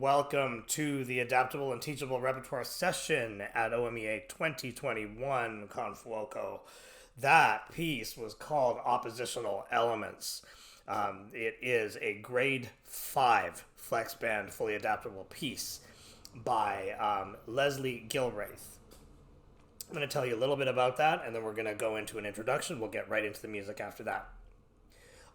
Welcome to the Adaptable and Teachable Repertoire session at OMEA 2021 con Fuoco. That piece was called Oppositional Elements. It is a grade 5 flex band fully adaptable piece by Leslie Gilraith. I'm going to tell you a little bit about that, and then we're going to go into an introduction. We'll get right into the music after that.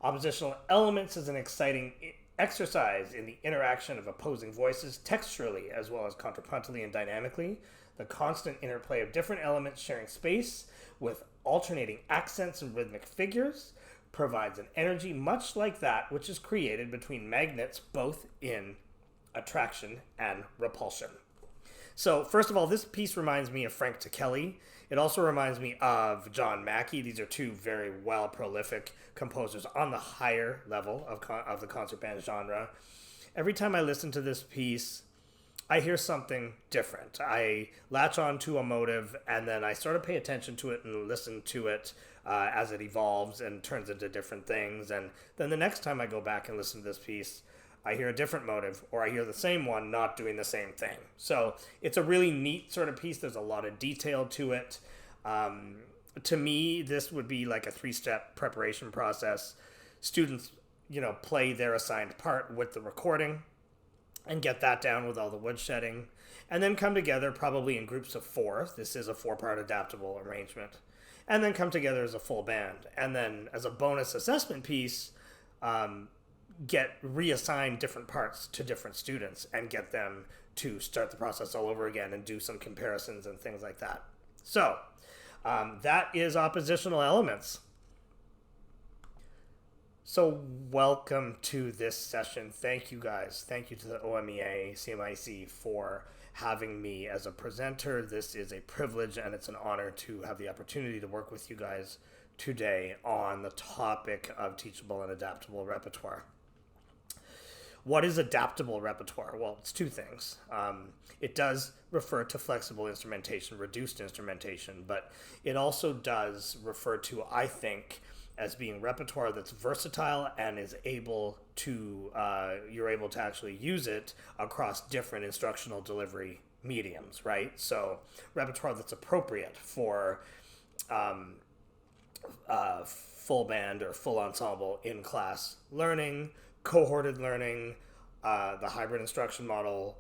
Oppositional Elements is an exciting exercise in the interaction of opposing voices texturally as well as contrapuntally and dynamically. The constant interplay of different elements sharing space with alternating accents and rhythmic figures provides an energy much like that which is created between magnets both in attraction and repulsion. So first of all, this piece reminds me of Frank Tekeli. It also reminds me of John Mackey. These are two very well prolific composers on the higher level of the concert band genre. Every time I listen to this piece, I hear something different. I latch on to a motive, and then I sort of pay attention to it and listen to it as it evolves and turns into different things. And then the next time I go back and listen to this piece, I hear a different motive, or I hear the same one not doing the same thing. So it's a really neat sort of piece. There's a lot of detail to it. To me, this would be like a 3-step preparation process. Students, play their assigned part with the recording and get that down with all the woodshedding, and then come together probably in groups of 4. This is a 4-part adaptable arrangement. And then come together as a full band. And then as a bonus assessment piece, get reassigned different parts to different students and get them to start the process all over again and do some comparisons and things like that. So that is Oppositional Elements. So welcome to this session. Thank you guys. Thank you to the OMEA CMIC for having me as a presenter. This is a privilege and it's an honor to have the opportunity to work with you guys today on the topic of teachable and adaptable repertoire. what is adaptable repertoire? Well, it's two things. It does refer to flexible instrumentation, reduced instrumentation, but it also does refer to, I think, as being repertoire that's versatile and is able to, you're able to actually use it across different instructional delivery mediums, right? So repertoire that's appropriate for full band or full ensemble in class learning, cohorted learning, the hybrid instruction model,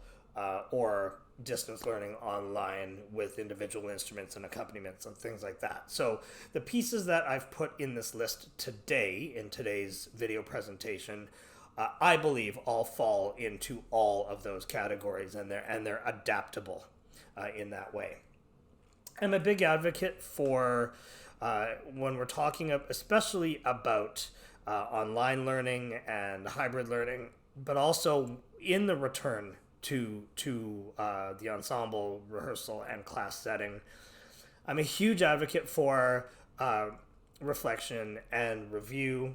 or distance learning online with individual instruments and accompaniments and things like that. So the pieces that I've put in this list today, in today's video presentation, I believe all fall into all of those categories, and they're adaptable in that way. I'm a big advocate for when we're talking especially about online learning and hybrid learning, but also in the return to the ensemble, rehearsal, and class setting. I'm a huge advocate for reflection and review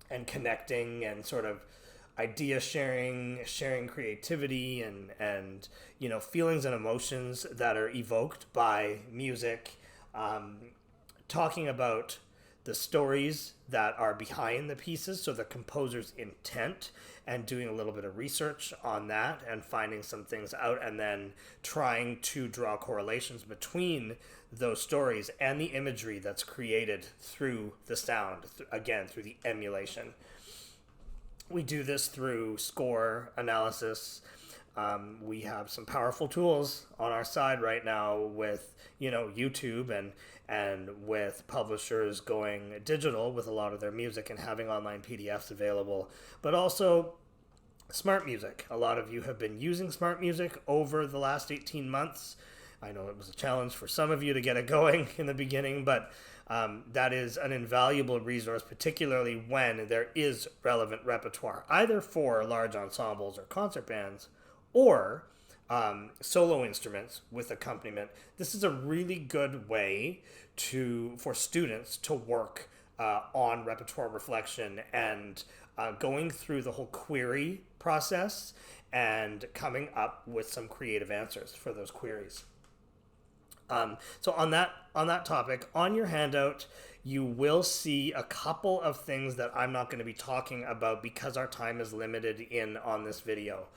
and connecting and sort of idea sharing creativity and feelings and emotions that are evoked by music, talking about the stories that are behind the pieces, so the composer's intent, and doing a little bit of research on that and finding some things out, and then trying to draw correlations between those stories and the imagery that's created through the sound, again, through the emulation. We do this through score analysis. We have some powerful tools on our side right now with, YouTube and with publishers going digital with a lot of their music and having online PDFs available, but also smart music. A lot of you have been using smart music over the last 18 months. I know it was a challenge for some of you to get it going in the beginning, but that is an invaluable resource, particularly when there is relevant repertoire, either for large ensembles or concert bands, or solo instruments with accompaniment. This is a really good way for students to work on repertoire reflection and going through the whole query process and coming up with some creative answers for those queries. So on that topic, on your handout, you will see a couple of things that I'm not going to be talking about because our time is limited on this video.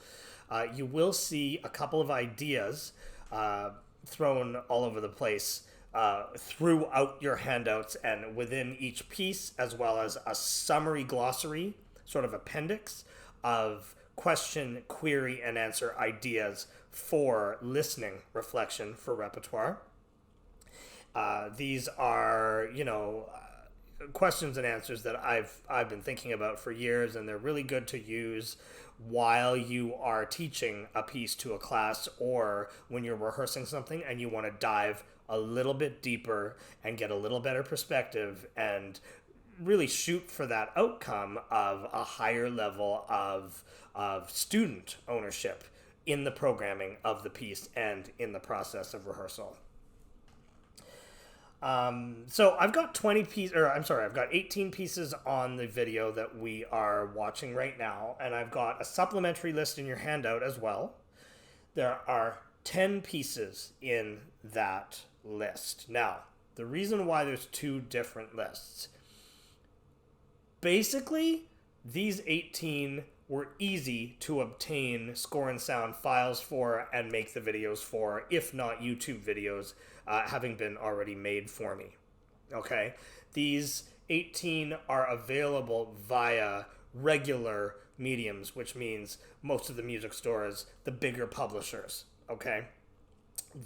You will see a couple of ideas thrown all over the place throughout your handouts and within each piece, as well as a summary glossary, sort of appendix of question, query, and answer ideas for listening reflection for repertoire. These are, questions and answers that I've been thinking about for years, and they're really good to use while you are teaching a piece to a class or when you're rehearsing something and you want to dive a little bit deeper and get a little better perspective and really shoot for that outcome of a higher level of student ownership in the programming of the piece and in the process of rehearsal. So I've got 18 pieces on the video that we are watching right now, and I've got a supplementary list in your handout as well. There are 10 pieces in that list. Now, the reason why there's two different lists, basically, these 18 were easy to obtain score and sound files for and make the videos for, if not YouTube videos, having been already made for me. Okay? These 18 are available via regular mediums, which means most of the music stores, the bigger publishers. Okay?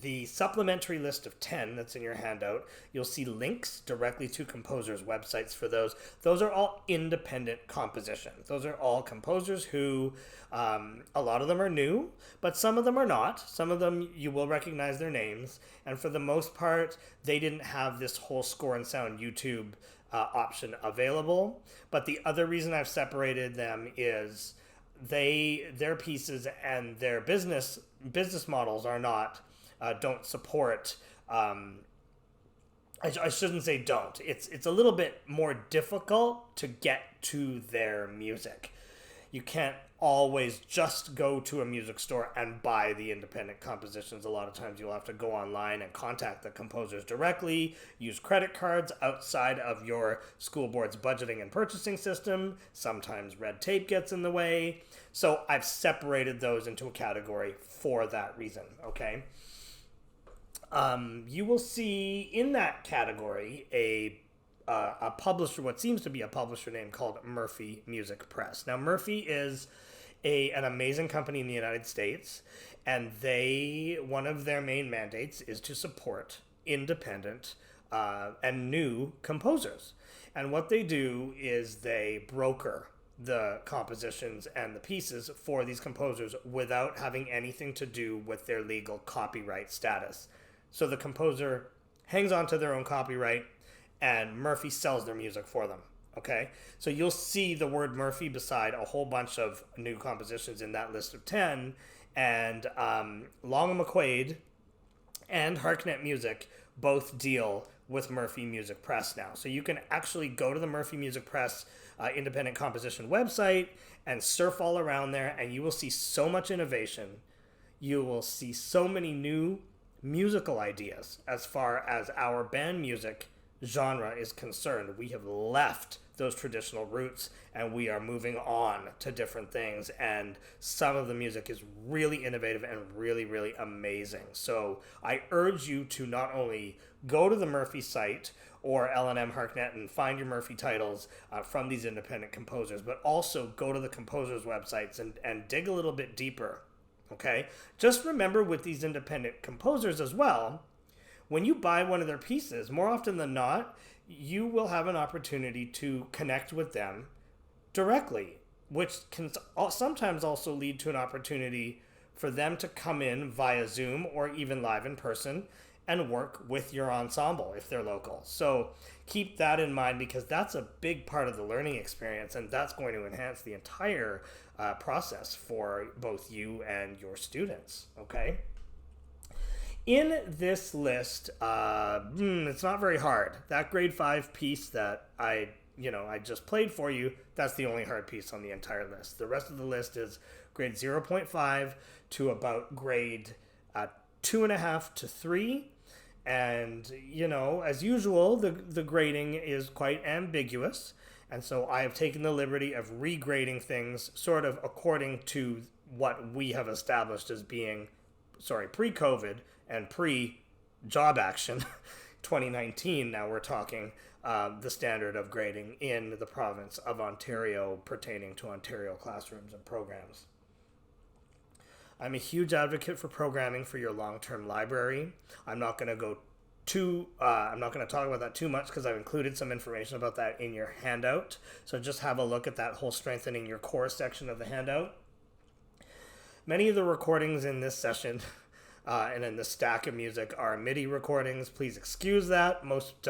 The supplementary list of 10 that's in your handout, you'll see links directly to composers' websites for those. Those are all independent compositions. Those are all composers who, a lot of them are new, but some of them are not. Some of them you will recognize their names. And for the most part, they didn't have this whole score and sound YouTube option available. But the other reason I've separated them is their pieces and their business models are not... don't support, I shouldn't say don't. It's a little bit more difficult to get to their music. you can't always just go to a music store and buy the independent compositions. A lot of times you'll have to go online and contact the composers directly, use credit cards outside of your school board's budgeting and purchasing system. Sometimes red tape gets in the way. So I've separated those into a category for that reason, okay? You will see in that category a publisher, what seems to be a publisher name called Murphy Music Press. Now, Murphy is an amazing company in the United States, and one of their main mandates is to support independent and new composers. And what they do is they broker the compositions and the pieces for these composers without having anything to do with their legal copyright status. So the composer hangs on to their own copyright, and Murphy sells their music for them. Okay, so you'll see the word Murphy beside a whole bunch of new compositions in that list of 10, and Long McQuaid and Harknet Music both deal with Murphy Music Press now. So you can actually go to the Murphy Music Press independent composition website and surf all around there, and you will see so much innovation. You will see so many new musical ideas as far as our band music genre is concerned. We have left those traditional roots and we are moving on to different things, and some of the music is really innovative and really, really amazing. So I urge you to not only go to the Murphy site or L&M Harknet and find your Murphy titles from these independent composers, but also go to the composers' websites and dig a little bit deeper. Okay? Just remember with these independent composers as well, when you buy one of their pieces, more often than not, you will have an opportunity to connect with them directly, which can sometimes also lead to an opportunity for them to come in via Zoom or even live in person and work with your ensemble if they're local. So keep that in mind, because that's a big part of the learning experience, and that's going to enhance the entire process for both you and your students, okay? In this list, it's not very hard. That grade 5 piece that I just played for you, that's the only hard piece on the entire list. The rest of the list is grade 0.5 to about grade 2.5 to 3. And, as usual, the grading is quite ambiguous. And so I have taken the liberty of regrading things sort of according to what we have established as being, pre-COVID and pre-job action, 2019, now we're talking the standard of grading in the province of Ontario pertaining to Ontario classrooms and programs. I'm a huge advocate for programming for your long-term library. I'm not going to talk about that too much because I've included some information about that in your handout. So just have a look at that whole strengthening your core section of the handout. Many of the recordings in this session and in the stack of music are MIDI recordings. Please excuse that. Most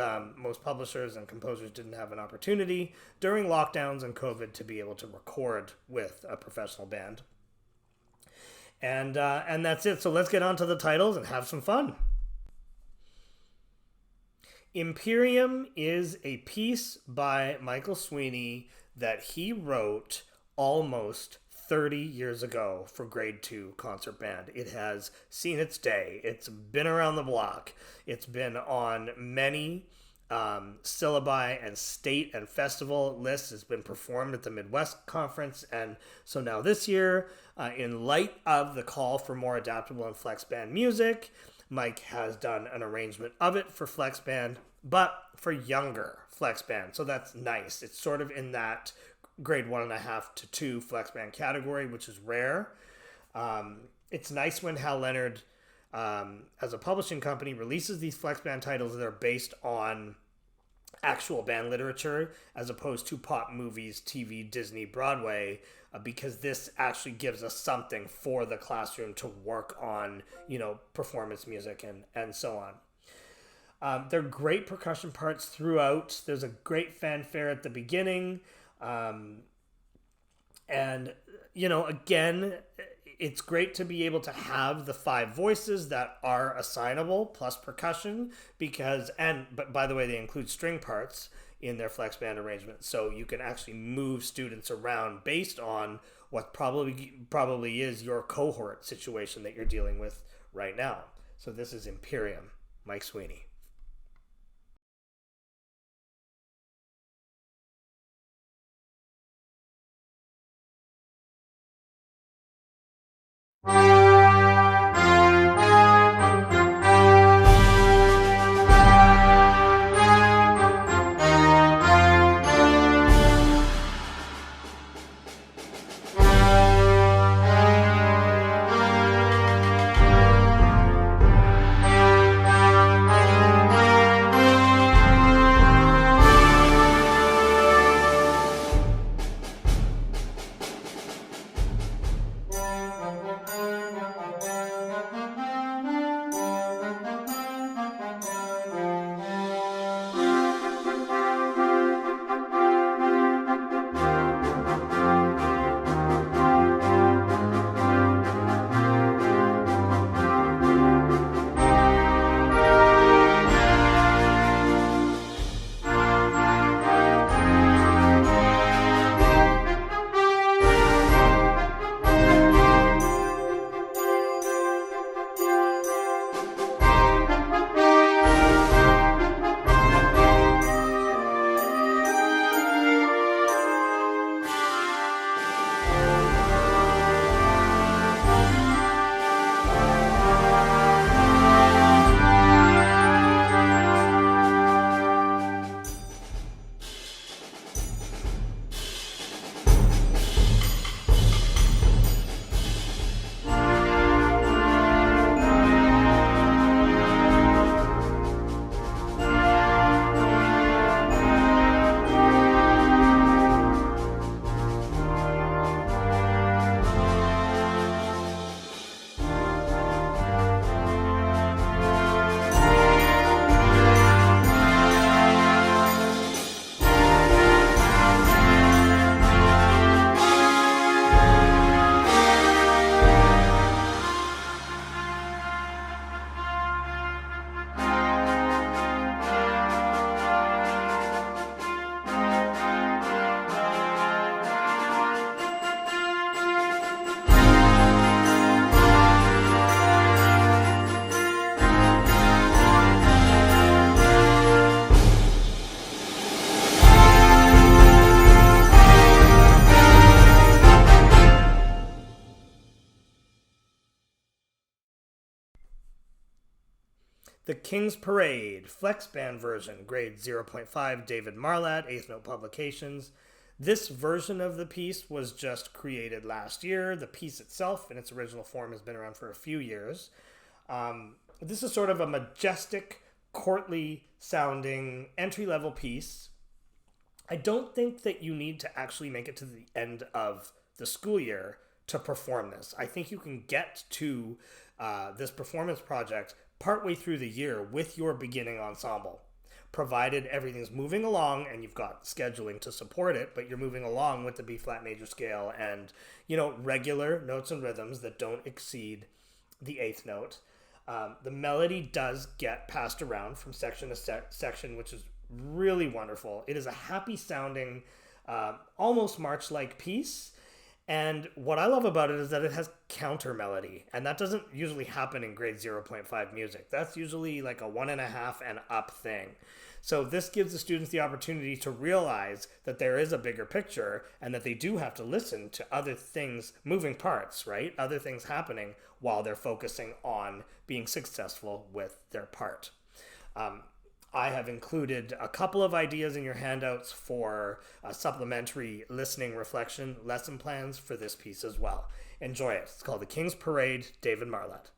publishers and composers didn't have an opportunity during lockdowns and COVID to be able to record with a professional band. And that's it. So let's get on to the titles and have some fun. Imperium is a piece by Michael Sweeney that he wrote almost 30 years ago for grade 2 concert band. It has seen its day. It's been around the block. It's been on many syllabi and state and festival lists. It's been performed at the Midwest Conference. And so now this year, in light of the call for more adaptable and flex band music, Mike has done an arrangement of it for flex band, but for younger flex band. So that's nice. It's sort of in that grade 1.5 to 2 flex band category, which is rare. It's nice when Hal Leonard, as a publishing company, releases these flex band titles that are based on actual band literature as opposed to pop movies, TV, Disney, Broadway, because this actually gives us something for the classroom to work on, performance music and so on. There are great percussion parts throughout. There's a great fanfare at the beginning. Again, it's great to be able to have the 5 voices that are assignable plus percussion but by the way, they include string parts in their flex band arrangement. So you can actually move students around based on what probably is your cohort situation that you're dealing with right now. So this is Imperium, Mike Sweeney. The King's Parade, Flex Band version, grade 0.5, David Marlatt, 8th Note Publications. This version of the piece was just created last year. The piece itself, in its original form, has been around for a few years. This is sort of a majestic, courtly sounding entry-level piece. I don't think that you need to actually make it to the end of the school year to perform this. I think you can get to this performance project partway through the year with your beginning ensemble, provided everything's moving along and you've got scheduling to support it, but you're moving along with the B flat major scale and, regular notes and rhythms that don't exceed the 8th note. The melody does get passed around from section to section, which is really wonderful. It is a happy sounding, almost march-like piece. And what I love about it is that it has counter melody, and that doesn't usually happen in grade 0.5 music. That's usually like a 1.5 and up thing. So this gives the students the opportunity to realize that there is a bigger picture and that they do have to listen to other things, moving parts, right? Other things happening while they're focusing on being successful with their part. I have included a couple of ideas in your handouts for supplementary listening reflection lesson plans for this piece as well. Enjoy it. It's called The King's Parade, David Marlatt.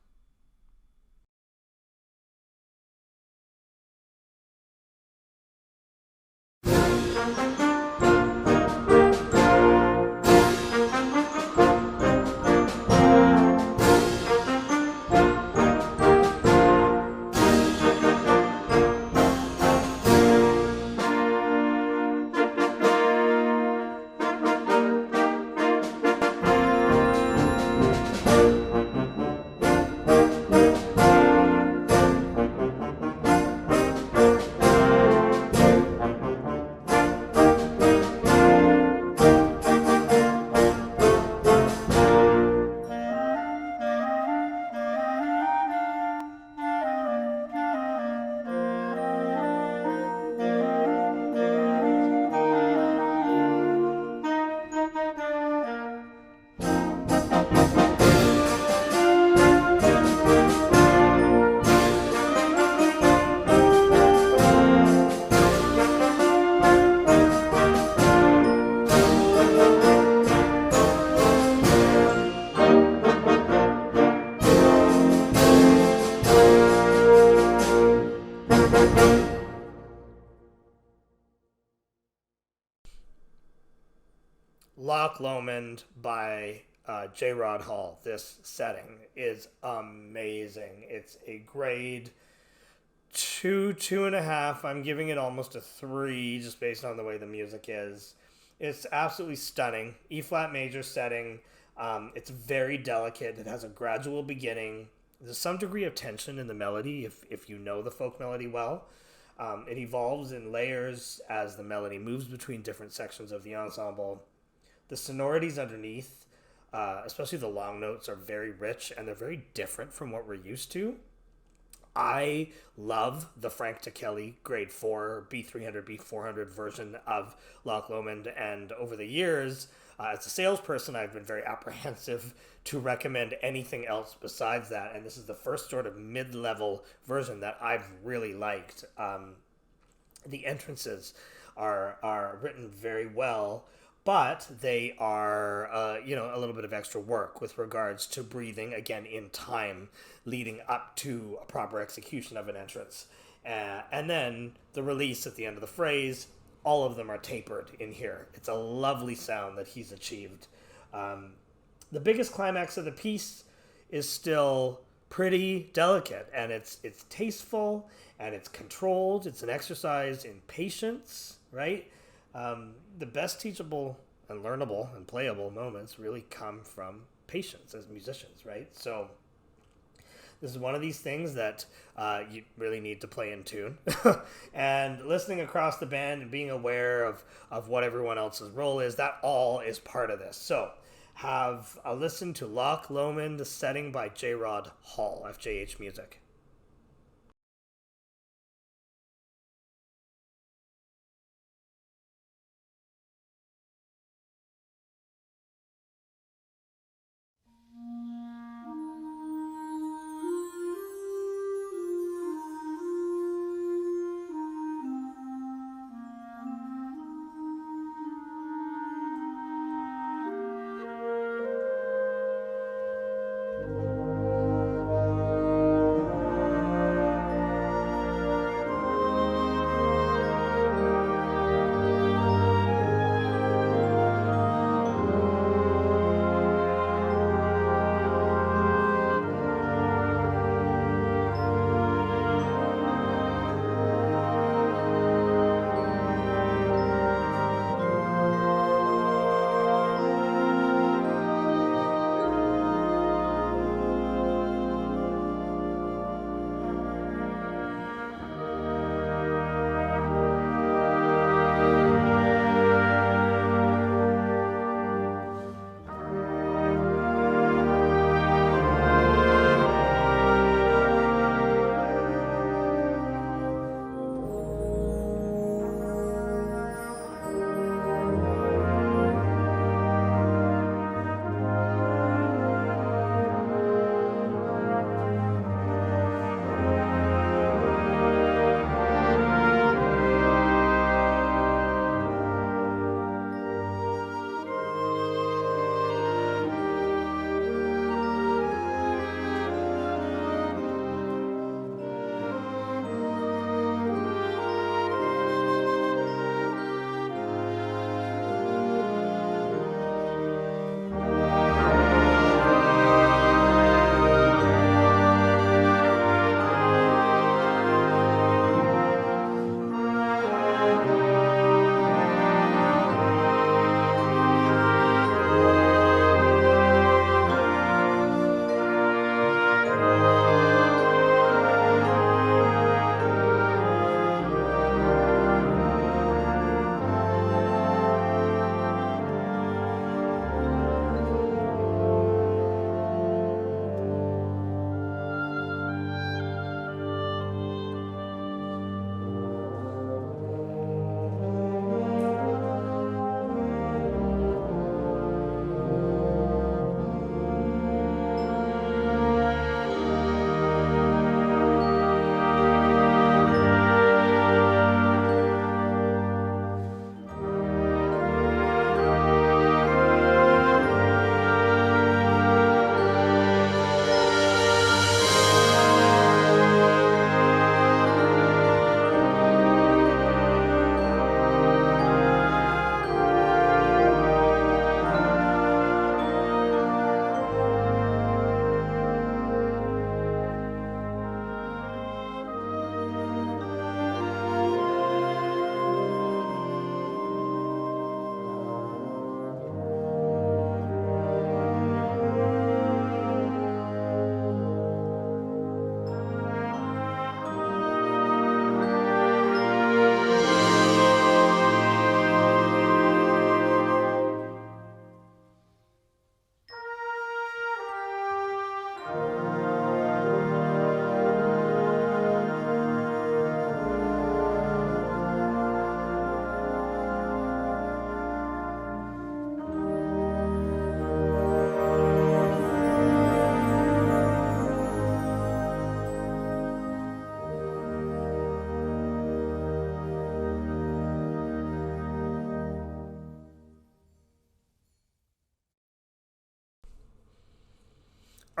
Loch Lomond by J. Rod Hall. This setting is amazing. It's a grade 2.5. I'm giving it almost a 3 just based on the way the music is. It's absolutely stunning. E flat major setting. It's very delicate. It has a gradual beginning. There's some degree of tension in the melody if you know the folk melody well. It evolves in layers as the melody moves between different sections of the ensemble. The sonorities underneath, especially the long notes, are very rich and they're very different from what we're used to. I love the Frank Kelly grade 4 B300 B400 version of Loch Lomond, and over the years, as a salesperson, I've been very apprehensive to recommend anything else besides that, and this is the first sort of mid-level version that I've really liked. The entrances are written very well, but they are, a little bit of extra work with regards to breathing, again, in time, leading up to a proper execution of an entrance. And then the release at the end of the phrase, all of them are tapered in here. It's a lovely sound that he's achieved. The biggest climax of the piece is still pretty delicate, and it's tasteful, and it's controlled. It's an exercise in patience, right? The best teachable and learnable and playable moments really come from patience as musicians, right? So this is one of these things that you really need to play in tune. And listening across the band and being aware of what everyone else's role is, that all is part of this. So have a listen to Loch Lomond setting by J. Rod Hall, FJH Music.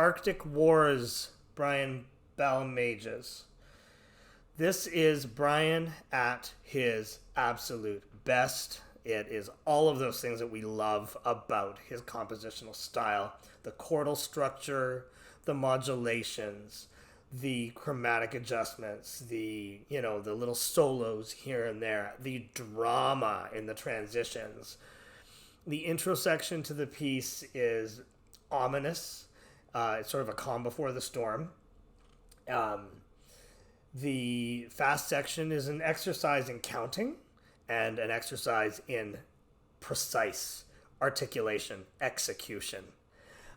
Arctic Wars, Brian Balmages. This is Brian at his absolute best. It is all of those things that we love about his compositional style. The chordal structure, the modulations, the chromatic adjustments, the little solos here and there, the drama in the transitions. The intro section to the piece is ominous. It's sort of a calm before the storm. The fast section is an exercise in counting and an exercise in precise articulation, execution.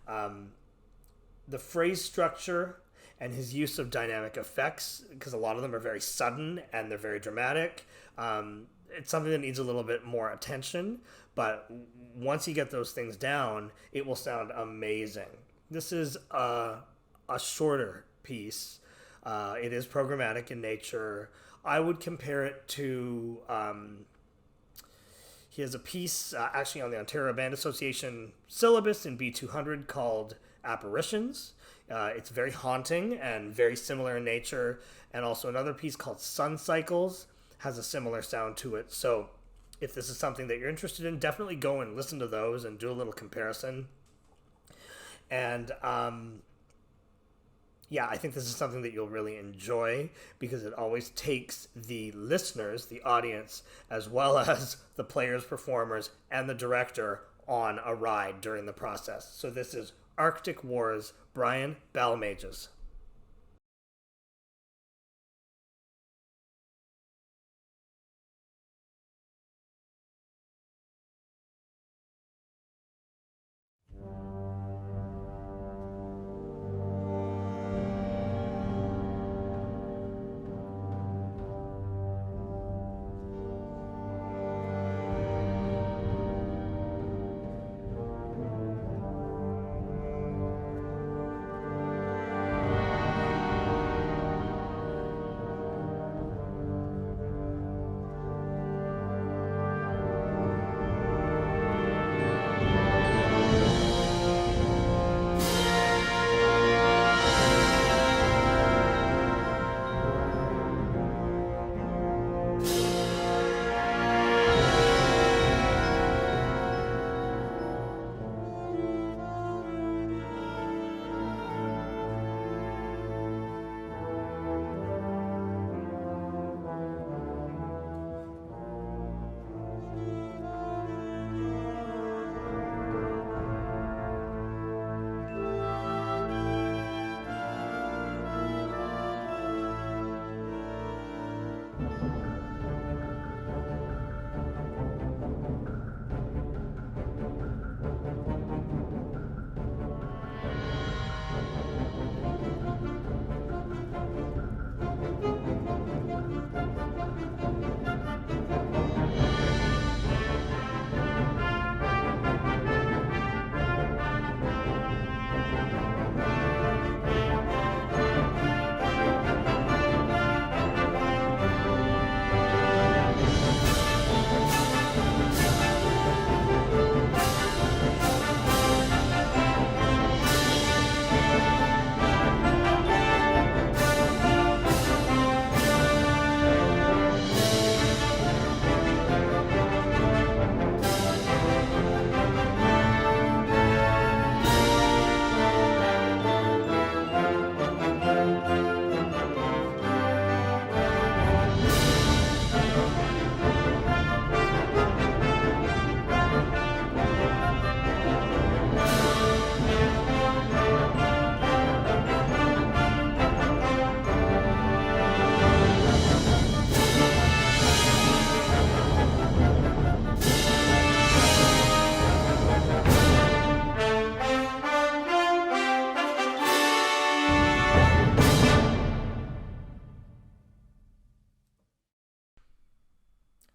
The phrase structure and his use of dynamic effects, because a lot of them are very sudden and they're very dramatic. It's something that needs a little bit more attention, but once you get those things down, it will sound amazing. This is a shorter piece. It is programmatic in nature. I would compare it to, he has a piece actually on the Ontario Band Association syllabus in B200 called Apparitions. It's very haunting and very similar in nature. And also another piece called Sun Cycles has a similar sound to it. So if this is something that you're interested in, definitely go and listen to those and do a little comparison. And yeah, I think this is something that you'll really enjoy because it always takes the listeners, the audience, as well as the players, performers, and the director on a ride during the process. So this is Arctic Wars, Brian Balmages.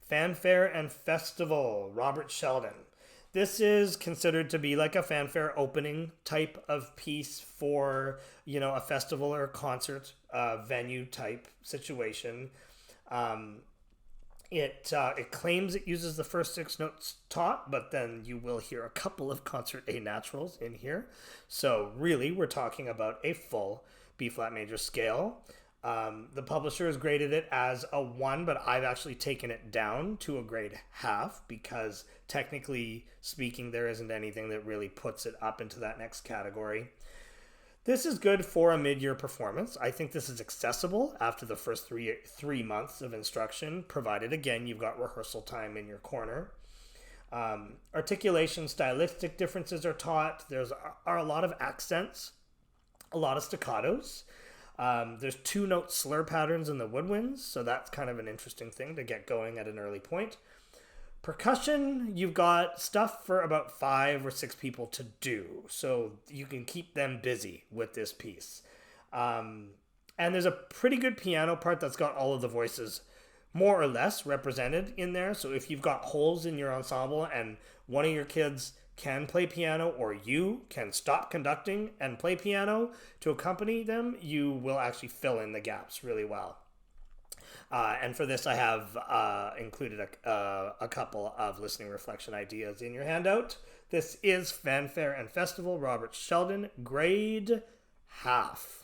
Fanfare and Festival, Robert Sheldon. This is considered to be like a fanfare opening type of piece for, a festival or a concert venue type situation. It claims it uses the first 6 notes taught, but then you will hear a couple of concert A naturals in here. So really, we're talking about a full B flat major scale. The publisher has graded it as a 1, but I've actually taken it down to a grade half because technically speaking, there isn't anything that really puts it up into that next category. This is good for a mid-year performance. I think this is accessible after the first three months of instruction, provided, again, you've got rehearsal time in your corner. Articulation, stylistic differences are taught. Are a lot of accents, a lot of staccatos. There's 2-note slur patterns in the woodwinds, so that's kind of an interesting thing to get going at an early point. Percussion, you've got stuff for about 5 or 6 people to do, so you can keep them busy with this piece. And there's a pretty good piano part that's got all of the voices more or less represented in there. So if you've got holes in your ensemble and one of your kids can play piano, or you can stop conducting and play piano to accompany them, you will actually fill in the gaps really well. And for this, I have included a couple of listening reflection ideas in your handout. This is Fanfare and Festival, Robert Sheldon, grade half.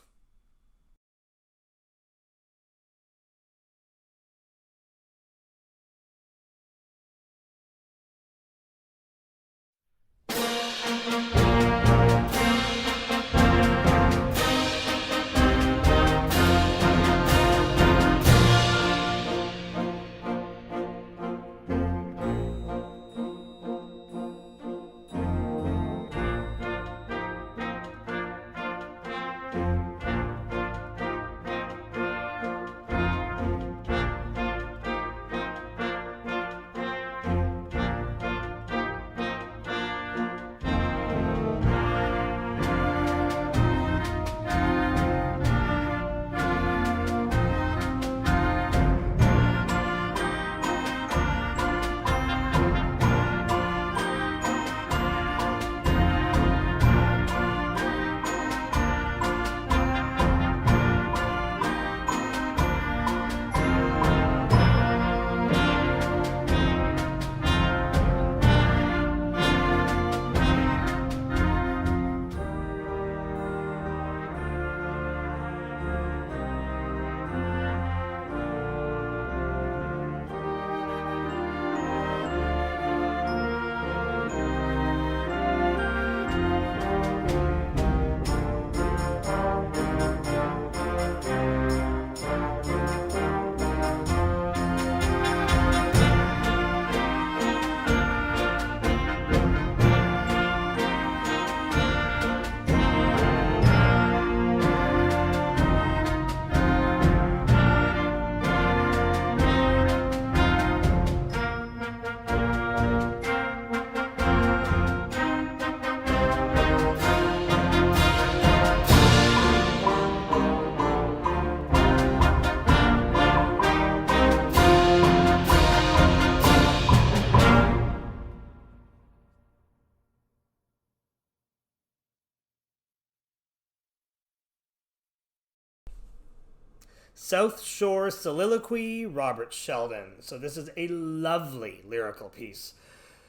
South Shore Soliloquy, Robert Sheldon. So this is a lovely lyrical piece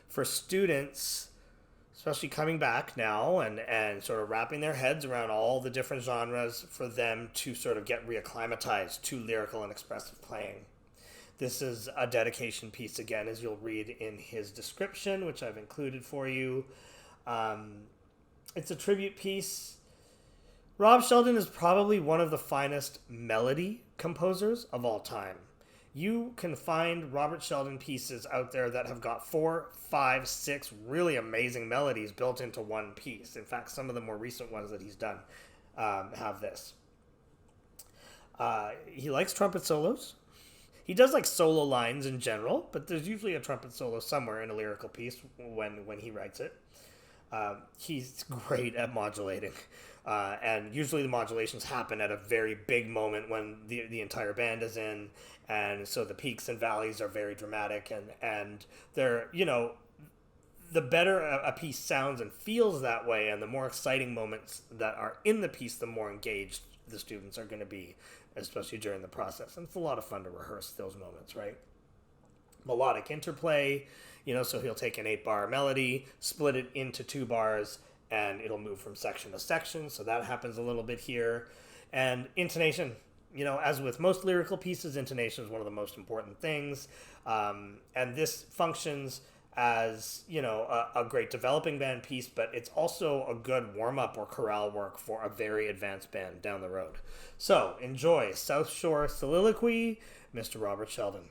for students, especially coming back now and sort of wrapping their heads around all the different genres, for them to sort of get reacclimatized to lyrical and expressive playing. This is a dedication piece, again, as you'll read in his description, which I've included for you. It's a tribute piece. Rob Sheldon is probably one of the finest melody composers of all time. You can find Robert Sheldon pieces out there that have got 4, 5, 6 really amazing melodies built into one piece. In fact, some of the more recent ones that he's done have this. He likes trumpet solos. He does like solo lines in general, but there's usually a trumpet solo somewhere in a lyrical piece when he writes it. He's great at modulating. And usually the modulations happen at a very big moment when the entire band is in, and so the peaks and valleys are very dramatic, and they're, the better a piece sounds and feels that way, and the more exciting moments that are in the piece, the more engaged the students are going to be, especially during the process. And it's a lot of fun to rehearse those moments, right? melodic interplay. So he'll take an 8-bar melody, split it into 2 bars, and it'll move from section to section. So that happens a little bit here. And intonation, as with most lyrical pieces, intonation is one of the most important things. And this functions as, a great developing band piece, but it's also a good warm-up or chorale work for a very advanced band down the road. So enjoy South Shore Soliloquy, Mr. Robert Sheldon.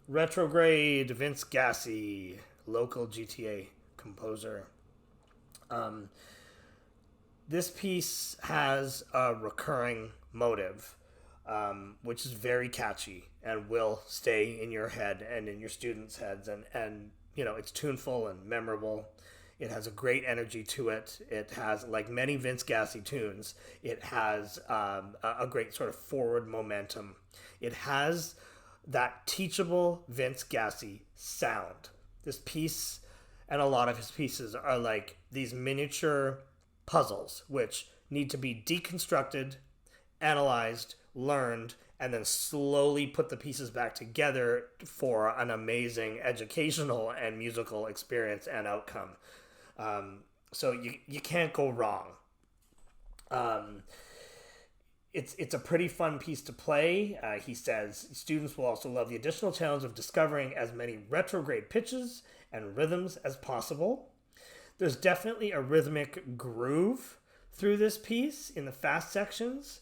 Retrograde, Vince Gassi, local GTA composer. Um, this piece has a recurring motive, which is very catchy and will stay in your head and in your students' heads. And it's tuneful and memorable. It has a great energy to it. It has, like many Vince Gassi tunes, it has a great sort of forward momentum. It has that teachable Vince Gassi sound. This piece and a lot of his pieces are like these miniature puzzles which need to be deconstructed, analyzed, learned, and then slowly put the pieces back together for an amazing educational and musical experience and outcome. So you can't go wrong. It's a pretty fun piece to play. He says students will also love the additional challenge of discovering as many retrograde pitches and rhythms as possible. There's definitely a rhythmic groove through this piece in the fast sections.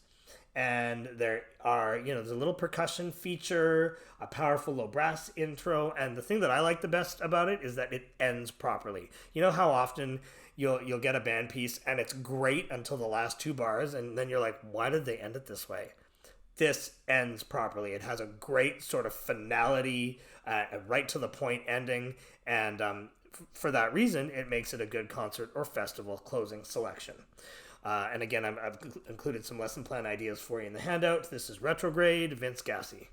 And there are, there's a little percussion feature, a powerful low brass intro, and the thing that I like the best about it is that it ends properly. You know how often you'll get a band piece and it's great until the last two bars, and then you're like, why did they end it this way? This ends properly. It has a great sort of finality, right to the point ending, and for that reason, it makes it a good concert or festival closing selection. And again, I've included some lesson plan ideas for you in the handout. This is Retrograde, Vince Gassi.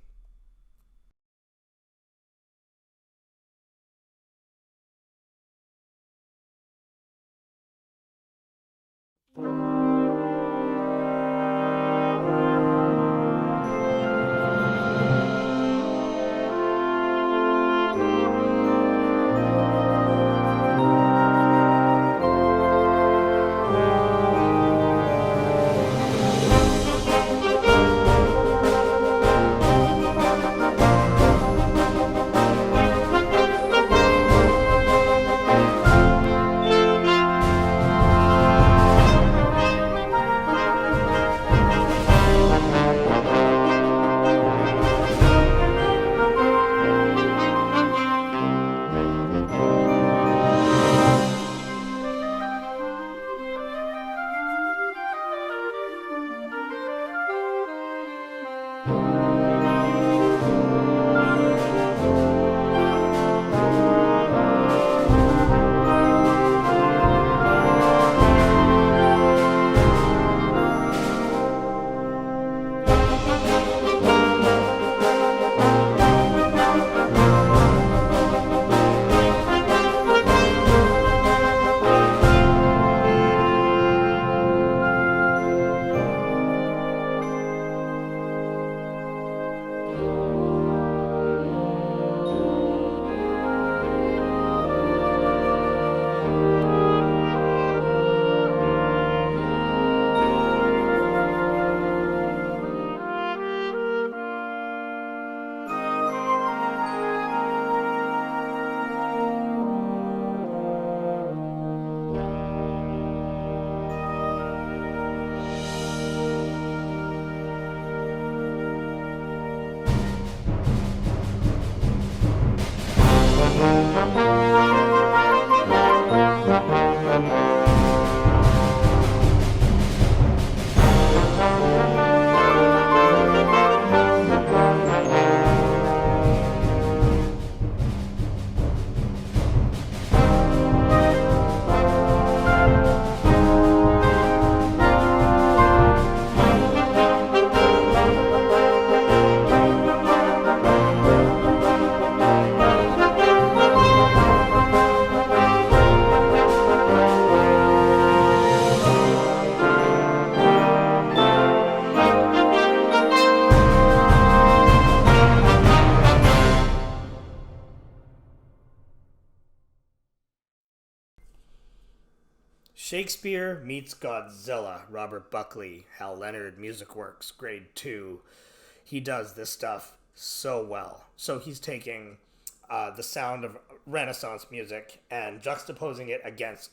Shakespeare Meets Godzilla, Robert Buckley, Hal Leonard, Music Works, Grade 2. He does this stuff so well. So he's taking the sound of Renaissance music and juxtaposing it against,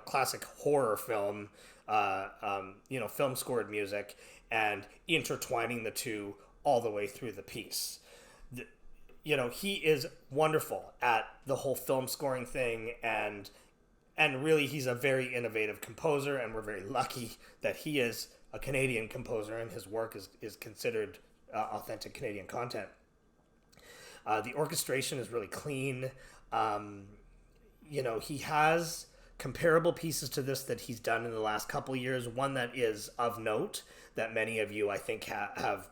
classic horror film, film scored music, and intertwining the two all the way through the piece. He is wonderful at the whole film scoring thing, and really he's a very innovative composer, and we're very lucky that he is a Canadian composer and his work is considered authentic Canadian content. The orchestration is really clean. He has comparable pieces to this that he's done in the last couple years. One that is of note that many of you, I think, have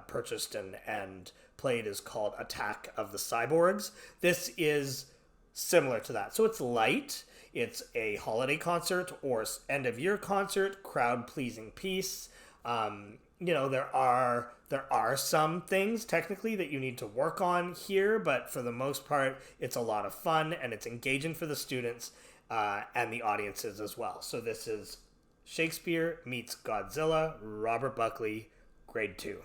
purchased and played is called Attack of the Cyborgs. This is similar to that. So it's light. It's a holiday concert or end of year concert, crowd pleasing piece. There are some things technically that you need to work on here, but for the most part, it's a lot of fun and it's engaging for the students and the audiences as well. So this is Shakespeare Meets Godzilla, Robert Buckley, grade 2.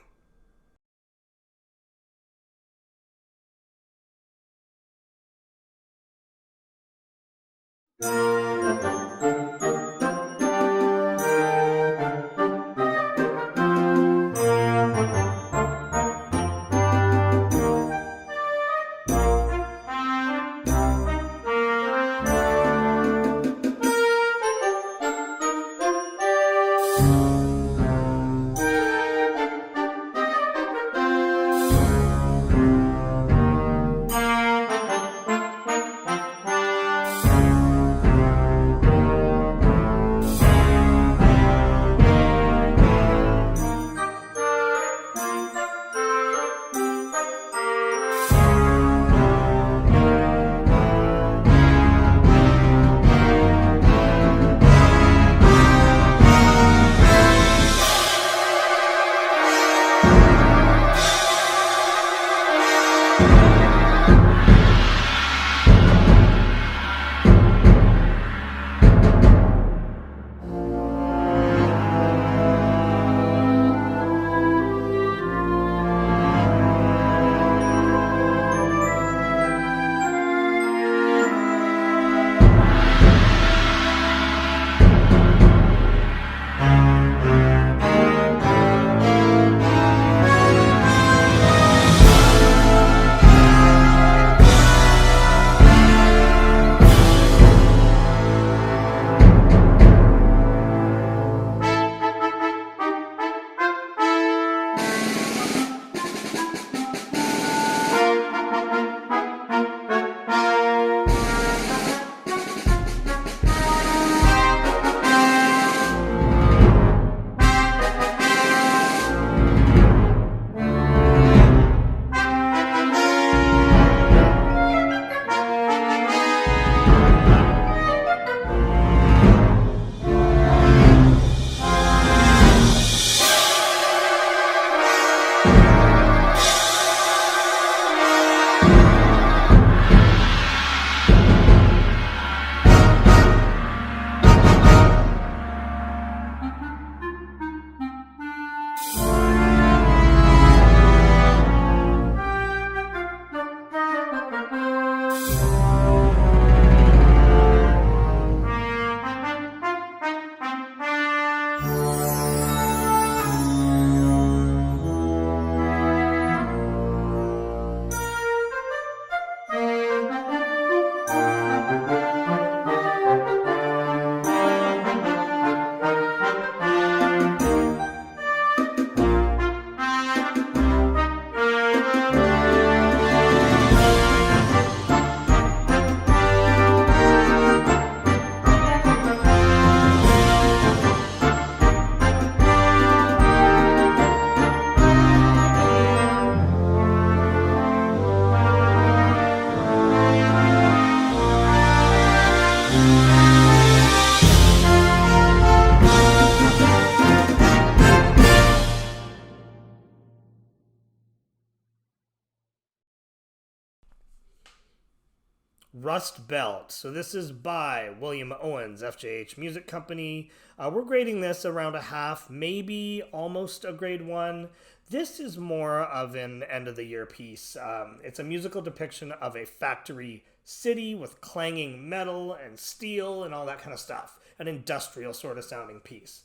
Rust Belt. So this is by William Owens, FJH Music Company. We're grading this around a half, maybe almost a grade 1. This is more of an end-of-the-year piece. It's a musical depiction of a factory city with clanging metal and steel and all that kind of stuff. An industrial sort of sounding piece.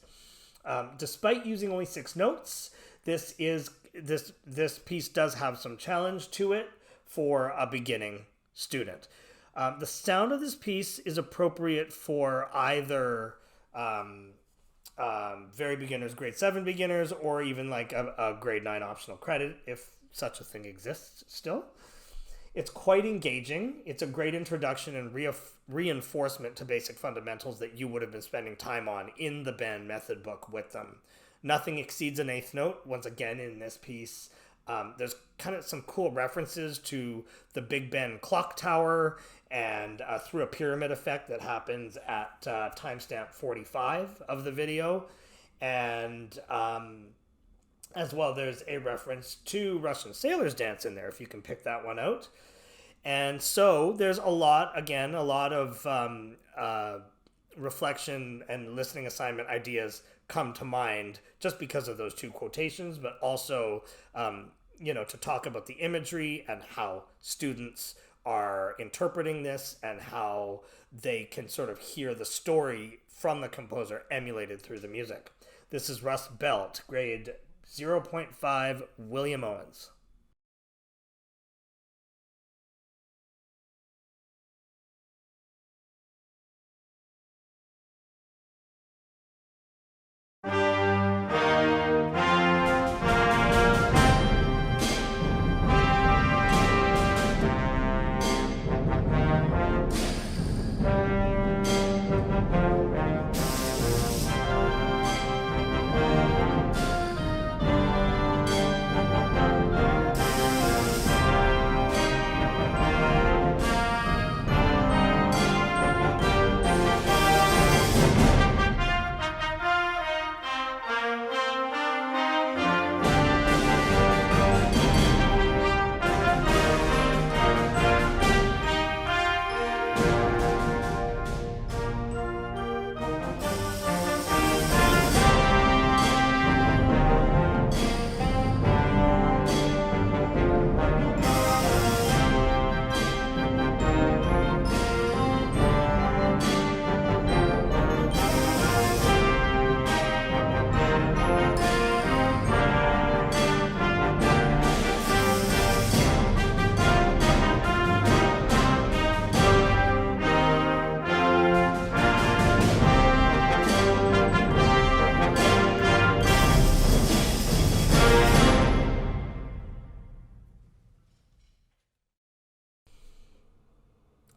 Despite using only 6 notes, this piece does have some challenge to it for a beginning student. The sound of this piece is appropriate for either very beginners, grade 7 beginners, or even like a grade 9 optional credit, if such a thing exists still. It's quite engaging. It's a great introduction and reinforcement to basic fundamentals that you would have been spending time on in the band method book with them. Nothing exceeds an eighth note. Once again, in this piece, there's kind of some cool references to the Big Ben clock tower and through a pyramid effect that happens at timestamp 45 of the video. And as well, there's a reference to Russian sailors dance in there, if you can pick that one out. And so there's a lot of reflection and listening assignment ideas come to mind just because of those two quotations, but also, to talk about the imagery and how students are interpreting this and how they can sort of hear the story from the composer emulated through the music. This is Russ Belt, grade 0.5, William Owens.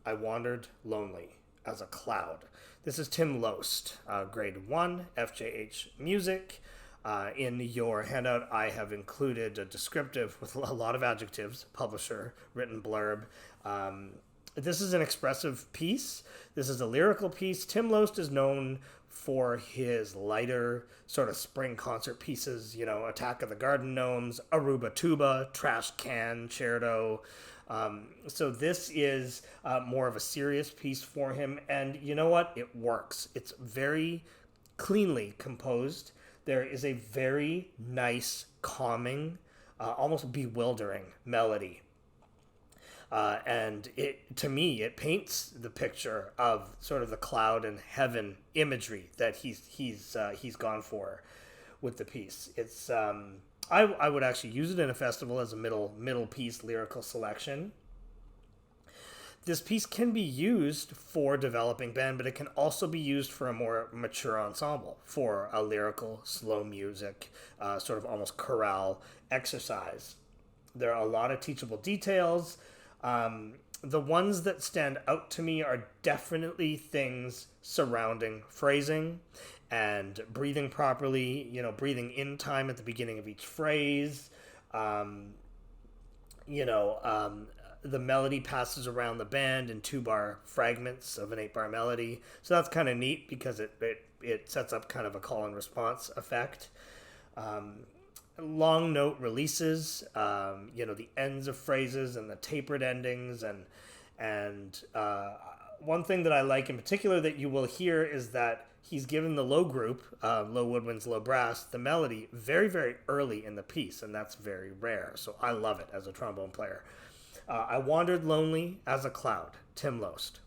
I Wandered Lonely as a Cloud. This is Tim Loest, grade 1, FJH Music. In your handout, I have included a descriptive with a lot of adjectives, publisher, written blurb. This is an expressive piece. This is a lyrical piece. Tim Loest is known for his lighter sort of spring concert pieces, Attack of the Garden Gnomes, Aruba Tuba, Trash Can, Cherdo. So this is more of a serious piece for him. And you know what? It works. It's very cleanly composed. There is a very nice, calming, almost bewildering melody. And to me, it paints the picture of sort of the cloud and heaven imagery that he's gone for with the piece. It's I would actually use it in a festival as a middle piece lyrical selection. This piece can be used for developing band, but it can also be used for a more mature ensemble, for a lyrical, slow music, sort of almost chorale exercise. There are a lot of teachable details. The ones that stand out to me are definitely things surrounding phrasing and breathing properly, breathing in time at the beginning of each phrase. The melody passes around the band in 2-bar fragments of an 8-bar melody. So that's kind of neat because it sets up kind of a call and response effect. Long note releases, the ends of phrases and the tapered endings. And one thing that I like in particular that you will hear is that he's given the low group, low woodwinds, low brass, the melody very, very early in the piece, and that's very rare. So I love it as a trombone player. I Wandered Lonely as a Cloud, Tim Loest.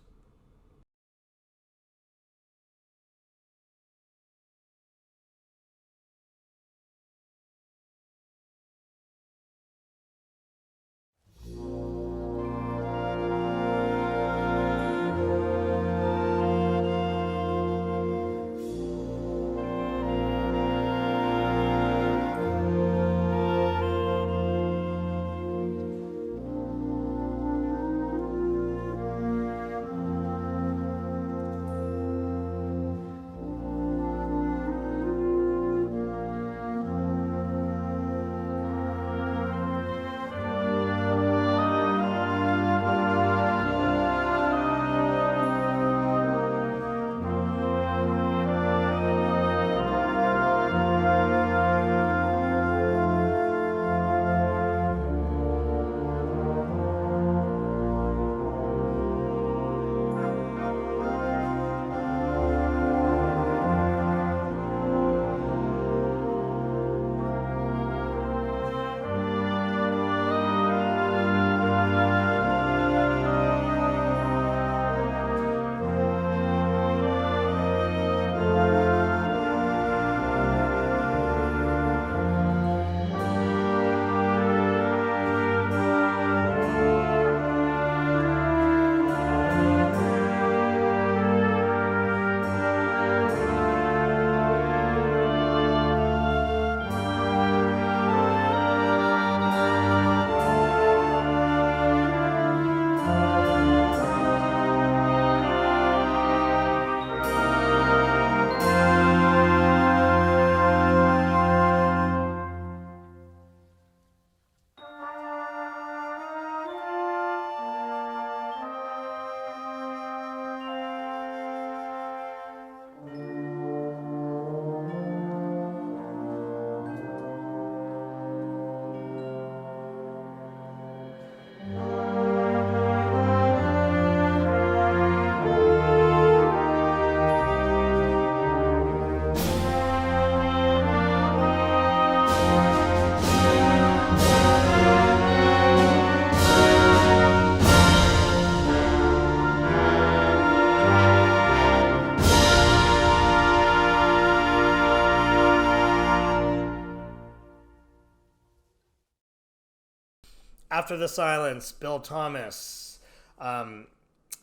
After the Silence, Bill Thomas.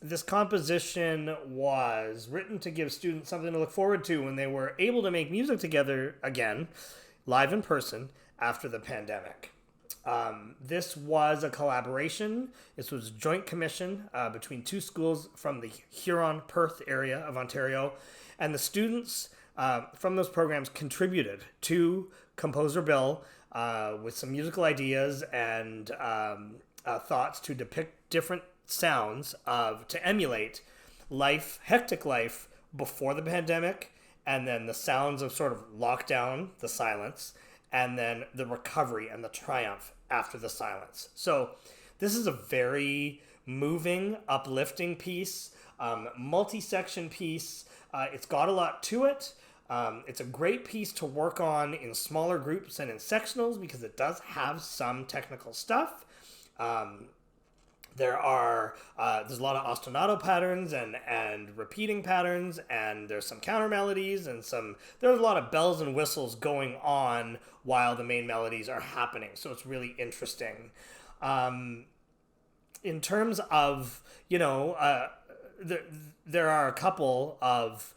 This composition was written to give students something to look forward to when they were able to make music together again, live in person, after the pandemic. This was a collaboration. This was a joint commission between two schools from the Huron-Perth area of Ontario. And the students from those programs contributed to composer Bill with some musical ideas and thoughts to depict different sounds to emulate life, hectic life before the pandemic, and then the sounds of sort of lockdown, the silence, and then the recovery and the triumph after the silence. So this is a very moving, uplifting piece, multi-section piece. It's got a lot to it. It's a great piece to work on in smaller groups and in sectionals because it does have some technical stuff. There's a lot of ostinato patterns and repeating patterns, and there's some counter melodies and there's a lot of bells and whistles going on while the main melodies are happening. So it's really interesting. In terms of, there are a couple of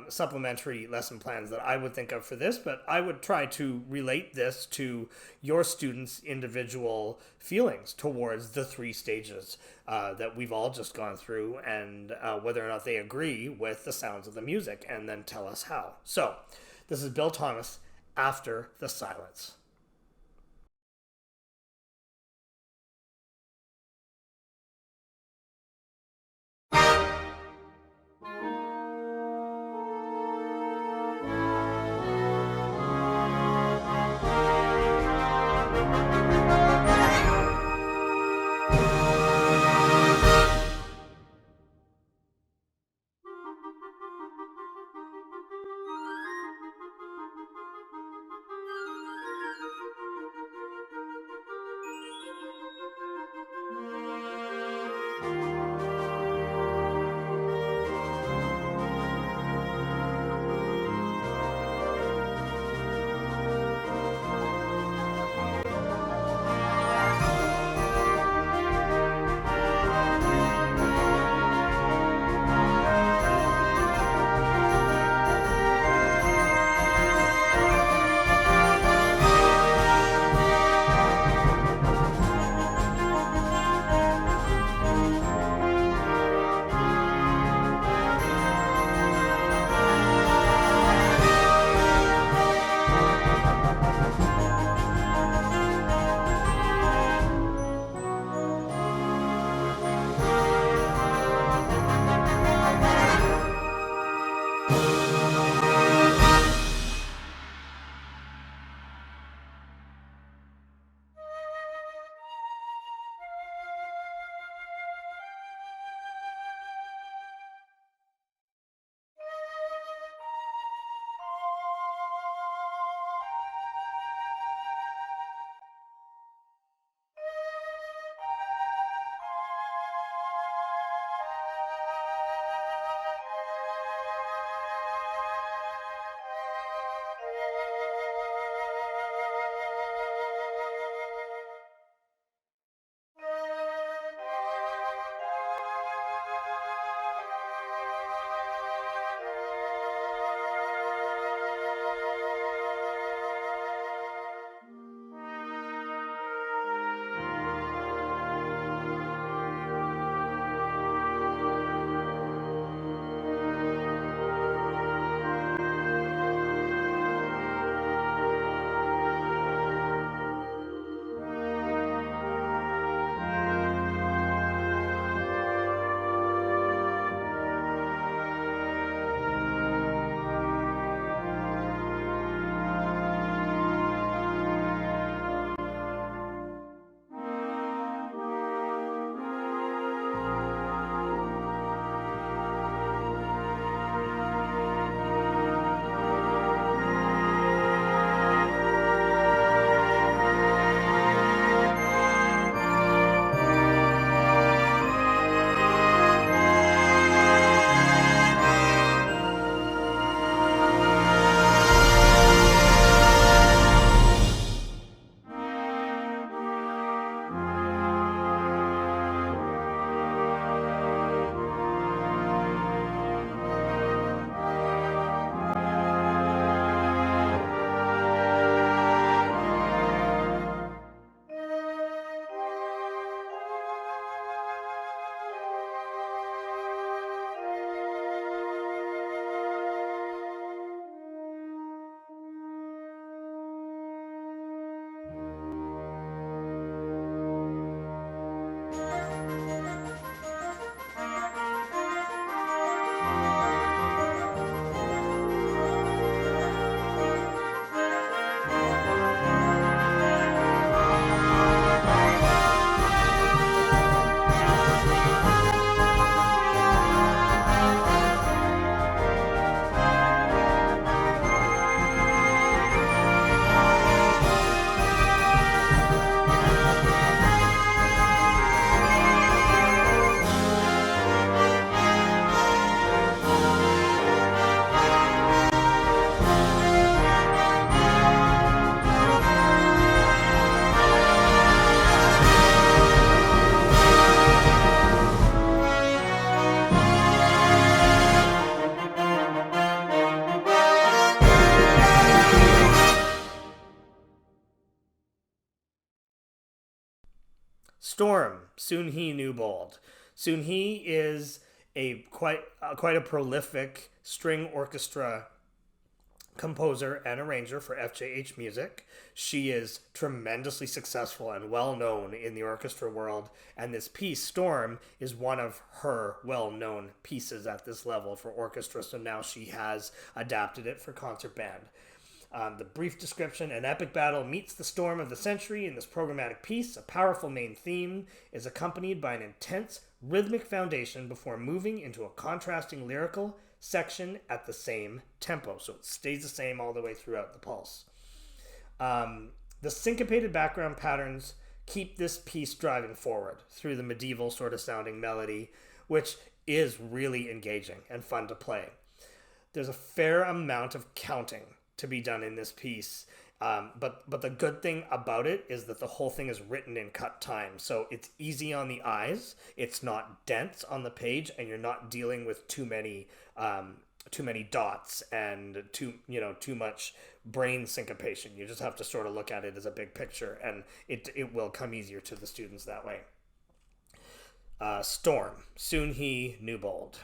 supplementary lesson plans that I would think of for this, but I would try to relate this to your students' individual feelings towards the three stages that we've all just gone through, and whether or not they agree with the sounds of the music, and then tell us how. So this is Bill Thomas, After the Silence. Storm, Soon-hee Newbold. Soon-hee is quite a prolific string orchestra composer and arranger for FJH Music. She is tremendously successful and well known in the orchestra world, and this piece, Storm, is one of her well known pieces at this level for orchestra, so now she has adapted it for concert band. The brief description: an epic battle meets the storm of the century in this programmatic piece. A powerful main theme is accompanied by an intense rhythmic foundation before moving into a contrasting lyrical section at the same tempo. So it stays the same all the way throughout the pulse. The syncopated background patterns keep this piece driving forward through the medieval sort of sounding melody, which is really engaging and fun to play. There's a fair amount of counting to be done in this piece, but the good thing about it is that the whole thing is written in cut time, so it's easy on the eyes, it's not dense on the page, and you're not dealing with too many dots and too much brain syncopation. You just have to sort of look at it as a big picture, and it will come easier to the students that way. Storm, Soon-hee Newbold.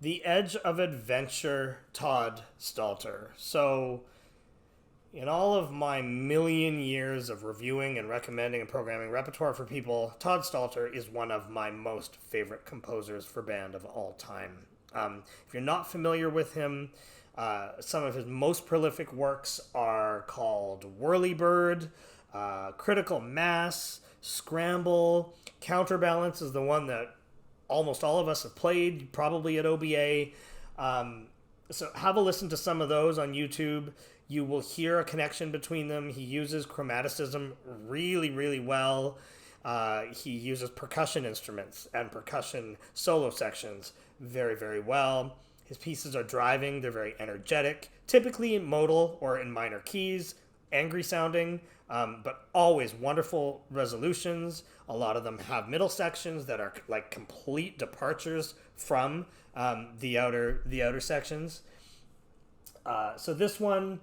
The Edge of Adventure, Todd Stalter. So, in all of my million years of reviewing and recommending and programming repertoire for people, Todd Stalter is one of my most favorite composers for band of all time. If you're not familiar with him, some of his most prolific works are called Whirlybird, Critical Mass, Scramble. Counterbalance is the one that almost all of us have played, probably at OBA. So have a listen to some of those on YouTube. You will hear a connection between them. He uses chromaticism really, really well. He uses percussion instruments and percussion solo sections very, very well. His pieces are driving. They're very energetic, typically in modal or in minor keys, angry sounding, but always wonderful resolutions. A lot of them have middle sections that are like complete departures from the outer sections. So this one,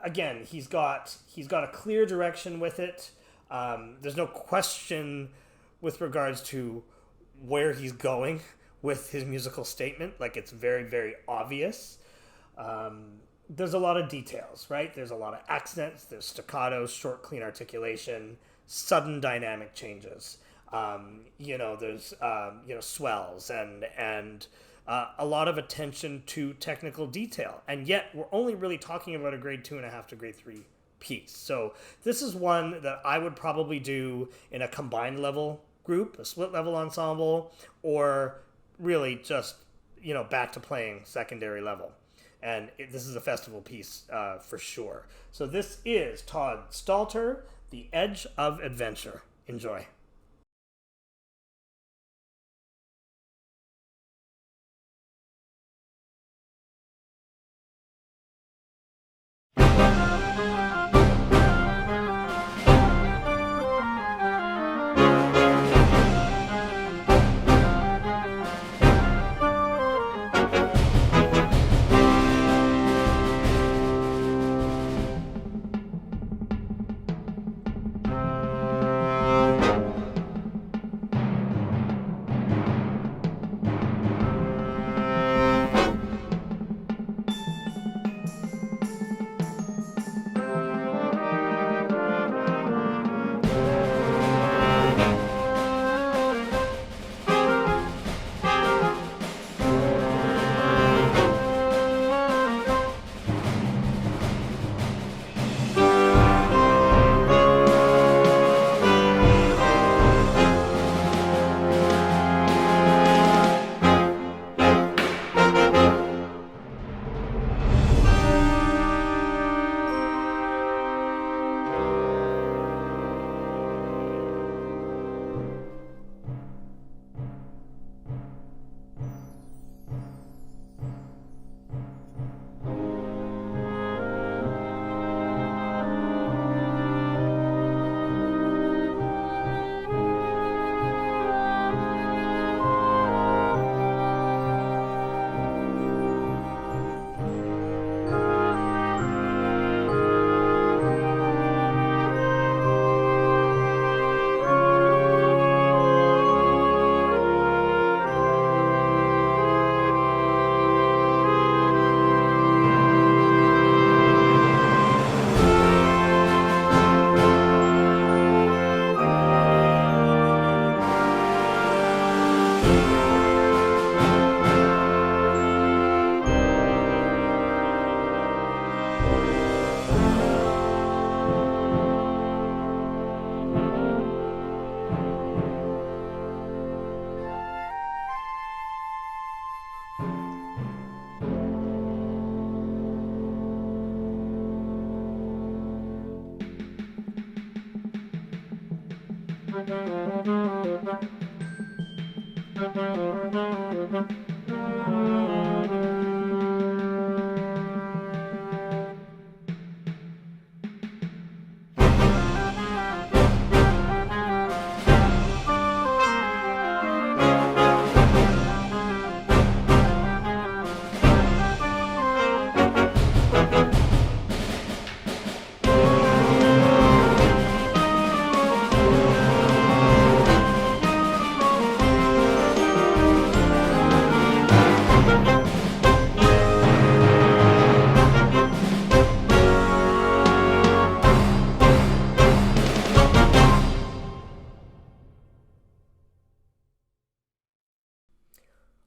again, he's got a clear direction with it. There's no question with regards to where he's going with his musical statement. Like, it's very, very obvious. There's a lot of details, right? There's a lot of accents, there's staccato, short, clean articulation, sudden dynamic changes. There's swells and a lot of attention to technical detail. And yet we're only really talking about a grade 2.5 to grade 3 piece. So this is one that I would probably do in a combined level group, a split level ensemble, or really just, back to playing secondary level. And this is a festival piece for sure. So this is Todd Stalter, The Edge of Adventure. Enjoy.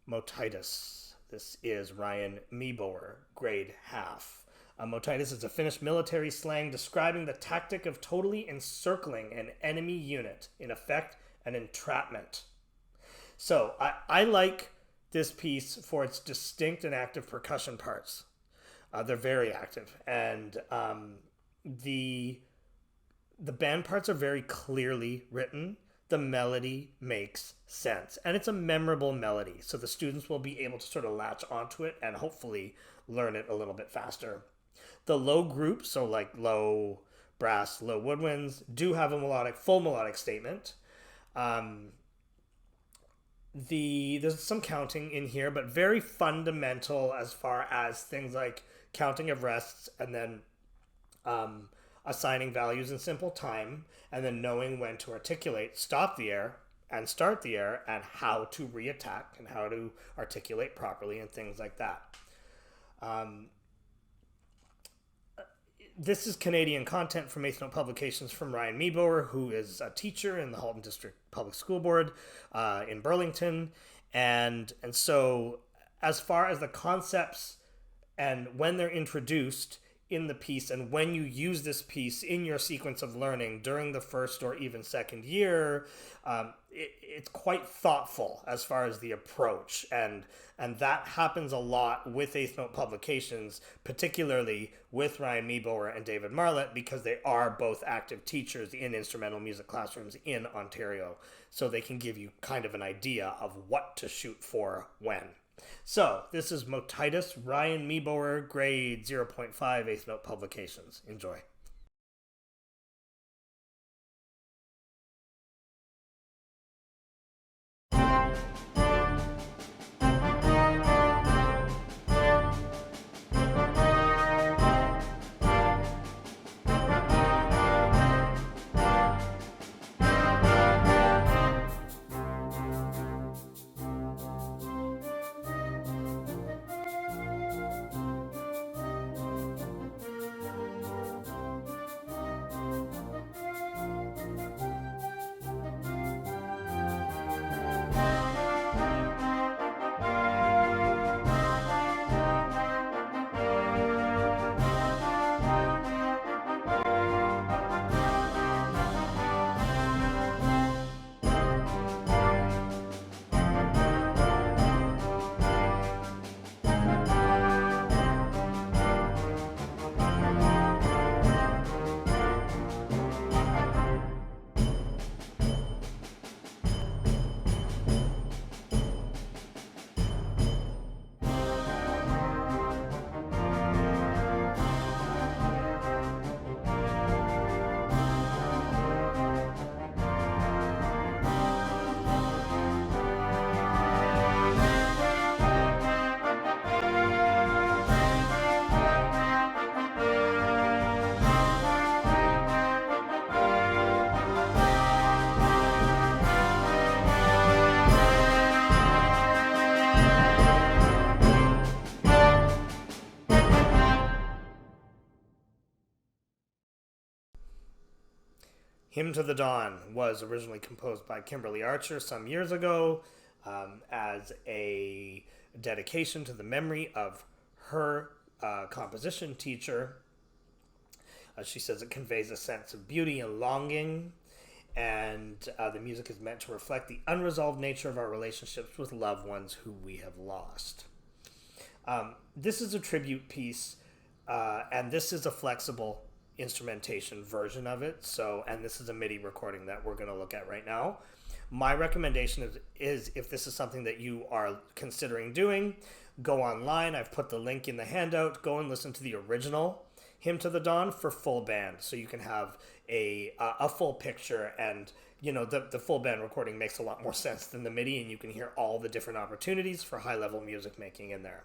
Motitis. This is Ryan Mieboer, grade half. Motitis is a Finnish military slang describing the tactic of totally encircling an enemy unit, in effect, an entrapment. So, I like this piece for its distinct and active percussion parts. They're very active, and the band parts are very clearly written. The melody makes sense, and it's a memorable melody, so the students will be able to sort of latch onto it and hopefully learn it a little bit faster. The low groups, so like low brass, low woodwinds, do have a full melodic statement. There's some counting in here, but very fundamental as far as things like counting of rests, and then assigning values in simple time, and then knowing when to articulate, stop the air, and start the air, and how to reattack, and how to articulate properly, and things like that. This is Canadian content from Eighth Note Publications from Ryan Meebower, who is a teacher in the Halton District Public School Board in Burlington. And so as far as the concepts and when they're introduced in the piece, and when you use this piece in your sequence of learning during the first or even second year, it's quite thoughtful as far as the approach, and that happens a lot with Eighth Note Publications, particularly with Ryan Meebower and David Marlett, because they are both active teachers in instrumental music classrooms in Ontario, so they can give you kind of an idea of what to shoot for when. So, this is Motitus, Ryan Meebower, grade 0.5, Eighth Note Publications. Enjoy. Hymn to the Dawn was originally composed by Kimberly Archer some years ago as a dedication to the memory of her composition teacher. She says it conveys a sense of beauty and longing, and the music is meant to reflect the unresolved nature of our relationships with loved ones who we have lost. This is a tribute piece, and this is a flexible instrumentation version of it. So, and this is a MIDI recording that we're going to look at right now. My recommendation is if this is something that you are considering doing, go online. I've put the link in the handout. Go and listen to the original Hymn to the Dawn for full band, so you can have a full picture, and you know the full band recording makes a lot more sense than the MIDI, and you can hear all the different opportunities for high-level music making in there.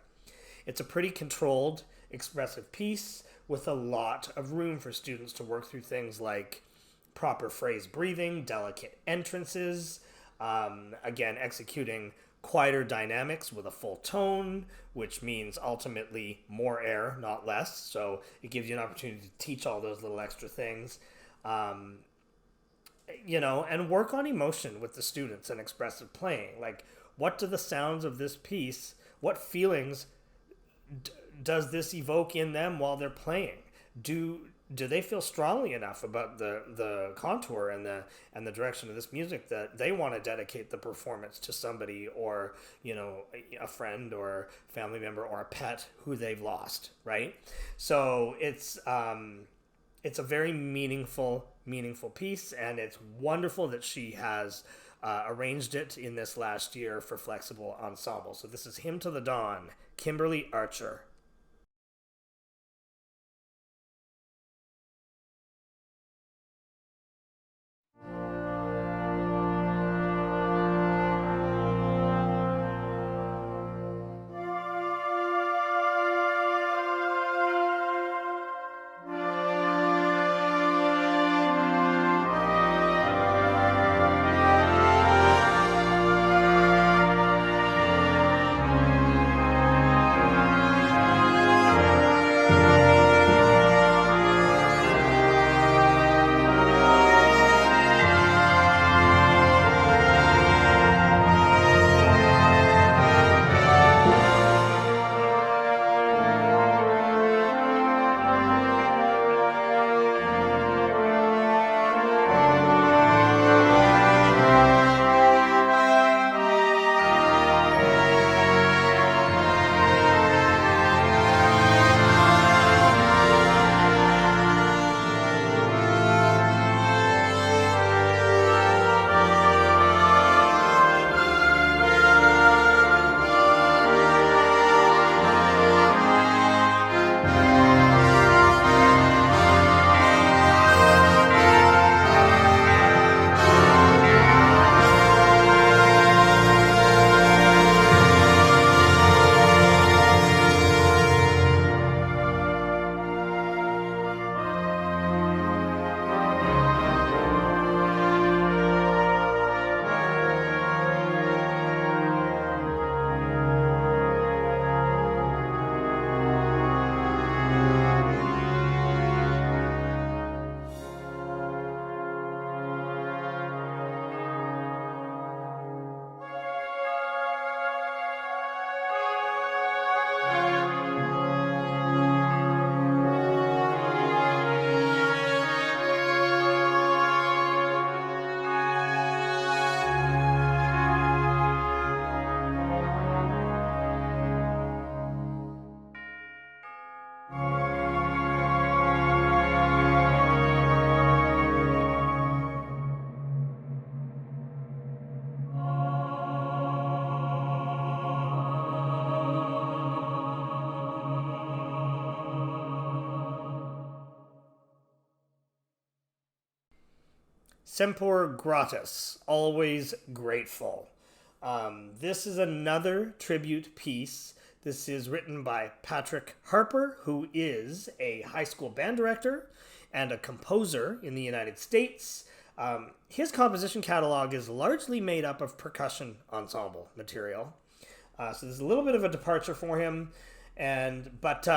It's a pretty controlled, expressive piece with a lot of room for students to work through things like proper phrase breathing, delicate entrances, again, executing quieter dynamics with a full tone, which means ultimately more air, not less. So it gives you an opportunity to teach all those little extra things, you know, and work on emotion with the students and expressive playing. Like, what do the sounds of this piece, what feelings does this evoke in them while they're playing? Do they feel strongly enough about the contour and the direction of this music that they want to dedicate the performance to somebody, or you know, a friend or family member or a pet who they've lost, right? So it's a very meaningful piece, and it's wonderful that she has arranged it in this last year for flexible ensemble. So this is Hymn to the Dawn, Kimberly Archer. Semper Gratis, always grateful. This is another tribute piece. This is written by Patrick Harper, who is a high school band director and a composer in the United States. His composition catalog is largely made up of percussion ensemble material. So there's a little bit of a departure for him, but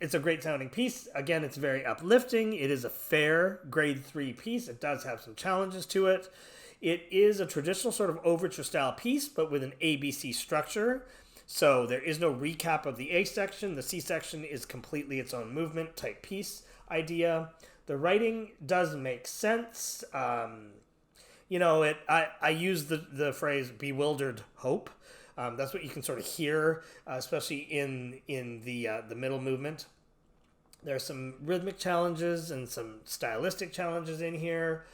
it's a great sounding piece. Again, it's very uplifting. It is a fair grade 3 piece. It does have some challenges to it. It is a traditional sort of overture style piece, but with an ABC structure. So there is no recap of the A section. The C section is completely its own movement type piece idea. The writing does make sense. I use the phrase bewildered hope. That's what you can sort of hear, especially in the middle movement. There are some rhythmic challenges and some stylistic challenges in here.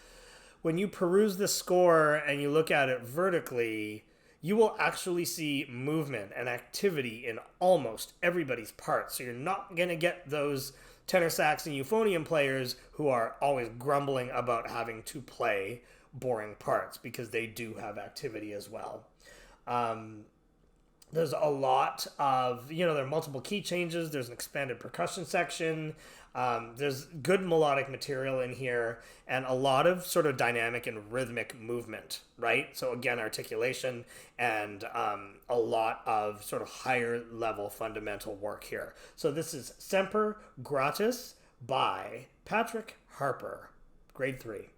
When you peruse the score and you look at it vertically, you will actually see movement and activity in almost everybody's parts. So you're not going to get those tenor sax and euphonium players who are always grumbling about having to play boring parts, because they do have activity as well. There's a lot of, there are multiple key changes. There's an expanded percussion section. There's good melodic material in here, and a lot of sort of dynamic and rhythmic movement, right? So again, articulation and a lot of sort of higher level fundamental work here. So this is Semper Gratis by Patrick Harper, grade 3.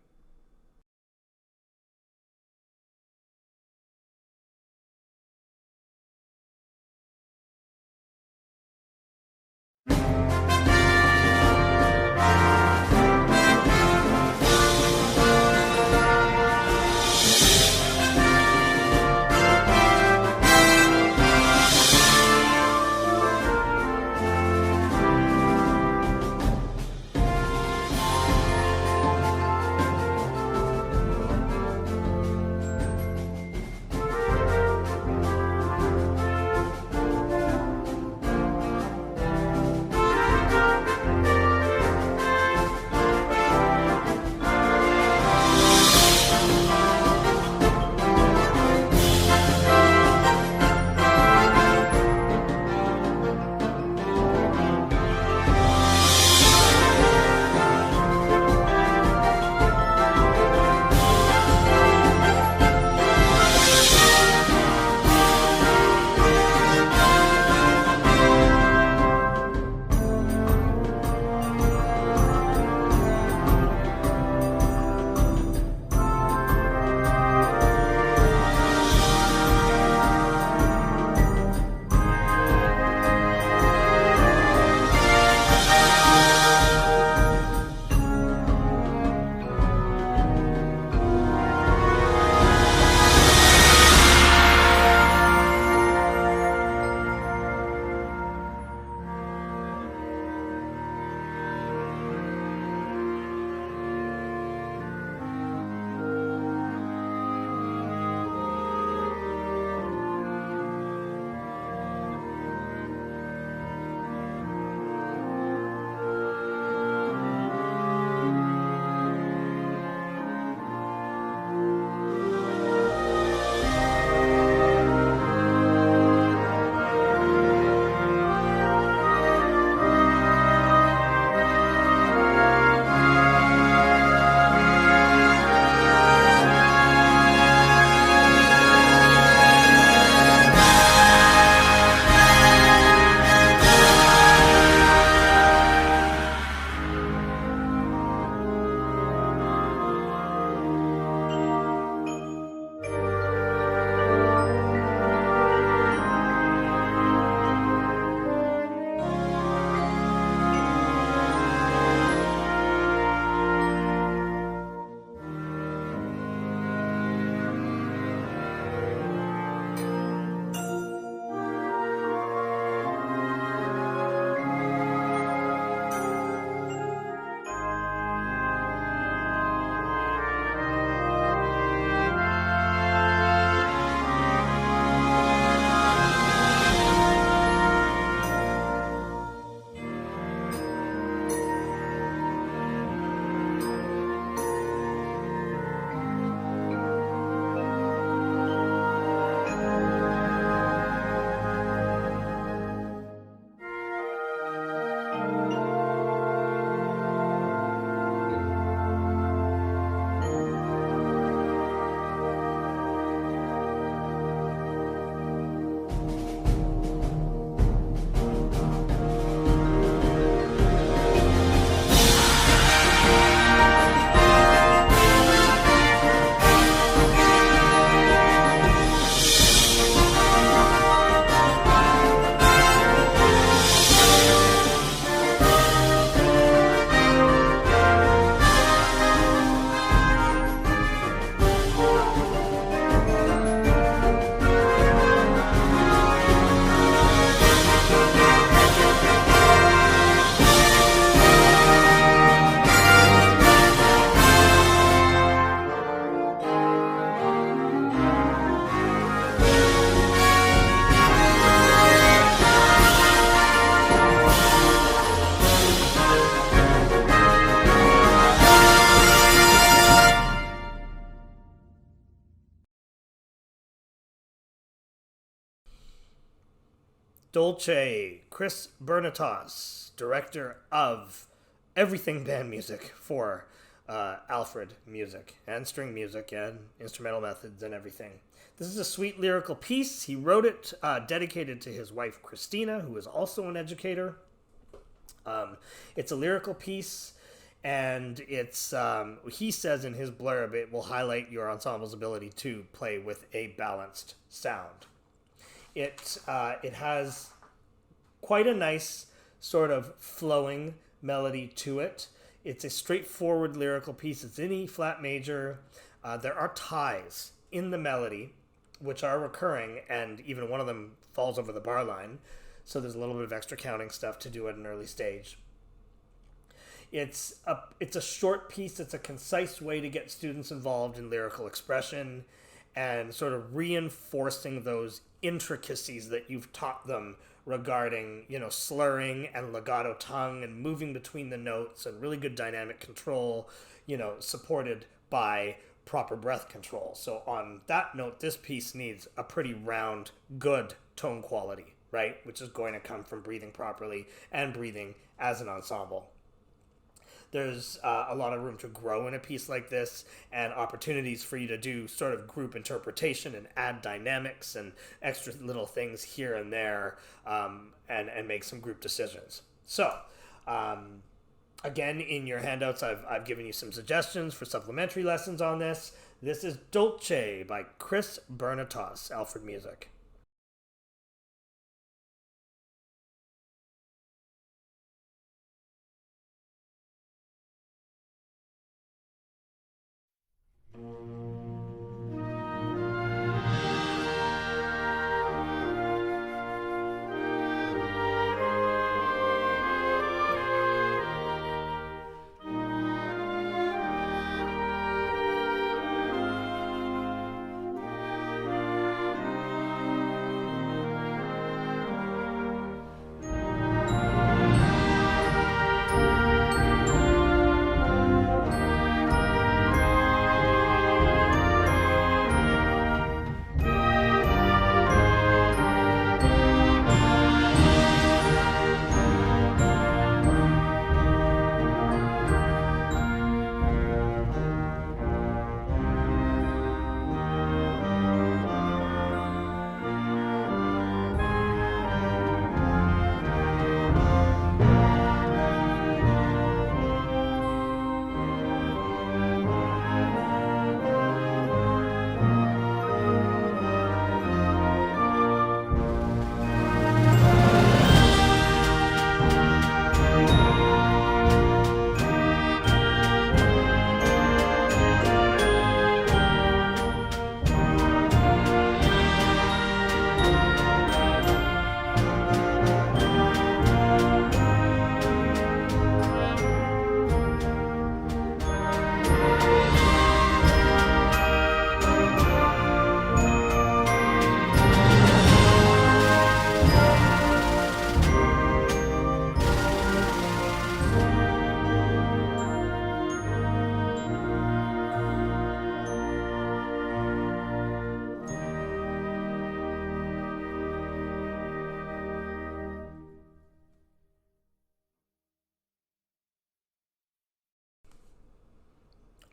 Dolce, Chris Bernatos, director of everything band music for Alfred music and string music and instrumental methods and everything. This is a sweet lyrical piece. He wrote it dedicated to his wife Christina, who is also an educator. It's a lyrical piece, and it's he says in his blurb, it will highlight your ensemble's ability to play with a balanced sound. It has quite a nice sort of flowing melody to it. It's a straightforward lyrical piece. It's in E flat major. There are ties in the melody, which are recurring, and even one of them falls over the bar line. So there's a little bit of extra counting stuff to do at an early stage. It's a short piece. It's a concise way to get students involved in lyrical expression and sort of reinforcing those intricacies that you've taught them regarding, slurring and legato tongue and moving between the notes and really good dynamic control, supported by proper breath control. So on that note, this piece needs a pretty round, good tone quality, right? Which is going to come from breathing properly and breathing as an ensemble. There's a lot of room to grow in a piece like this, and opportunities for you to do sort of group interpretation and add dynamics and extra little things here and there, and make some group decisions. So, again, in your handouts, I've given you some suggestions for supplementary lessons on this. This is Dolce by Chris Bernatos, Alfred Music.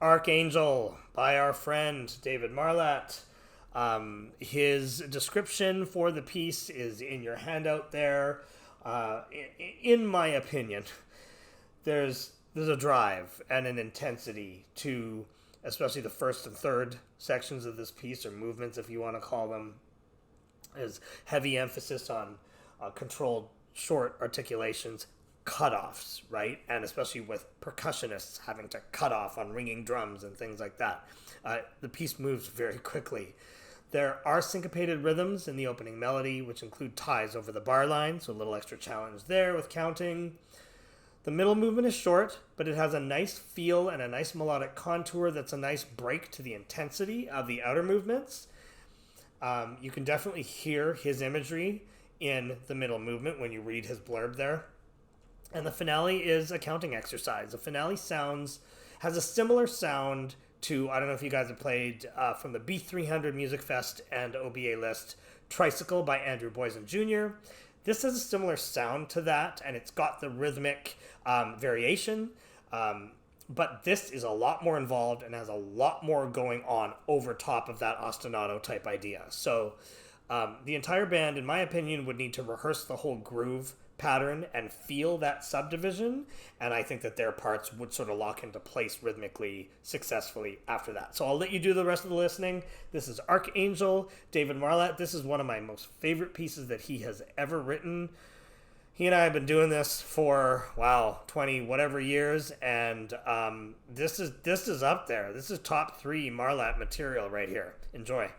Archangel by our friend David Marlatt. His description for the piece is in your handout there. In my opinion, there's a drive and an intensity to especially the first and third sections of this piece, or movements if you want to call them. There's heavy emphasis on controlled short articulations, cutoffs, right? And especially with percussionists having to cut off on ringing drums and things like that. The piece moves very quickly. There are syncopated rhythms in the opening melody, which include ties over the bar line, so a little extra challenge there with counting. The middle movement is short, but it has a nice feel and a nice melodic contour that's a nice break to the intensity of the outer movements. You can definitely hear his imagery in the middle movement when you read his blurb there. And the finale is a counting exercise. The finale has a similar sound to, I don't know if you guys have played from the B300 Music Fest and OBA list, Tricycle by Andrew Boysen Jr. This has a similar sound to that, and it's got the rhythmic variation. But this is a lot more involved and has a lot more going on over top of that ostinato type idea. So the entire band, in my opinion, would need to rehearse the whole groove pattern and feel that subdivision, and I think that their parts would sort of lock into place rhythmically successfully after that. So I'll let you do the rest of the listening. This is Archangel, David Marlatt. This is one of my most favorite pieces that he has ever written. He and I have been doing this for 20 whatever years, and this is up there. This is top 3 Marlatt material right here. Enjoy.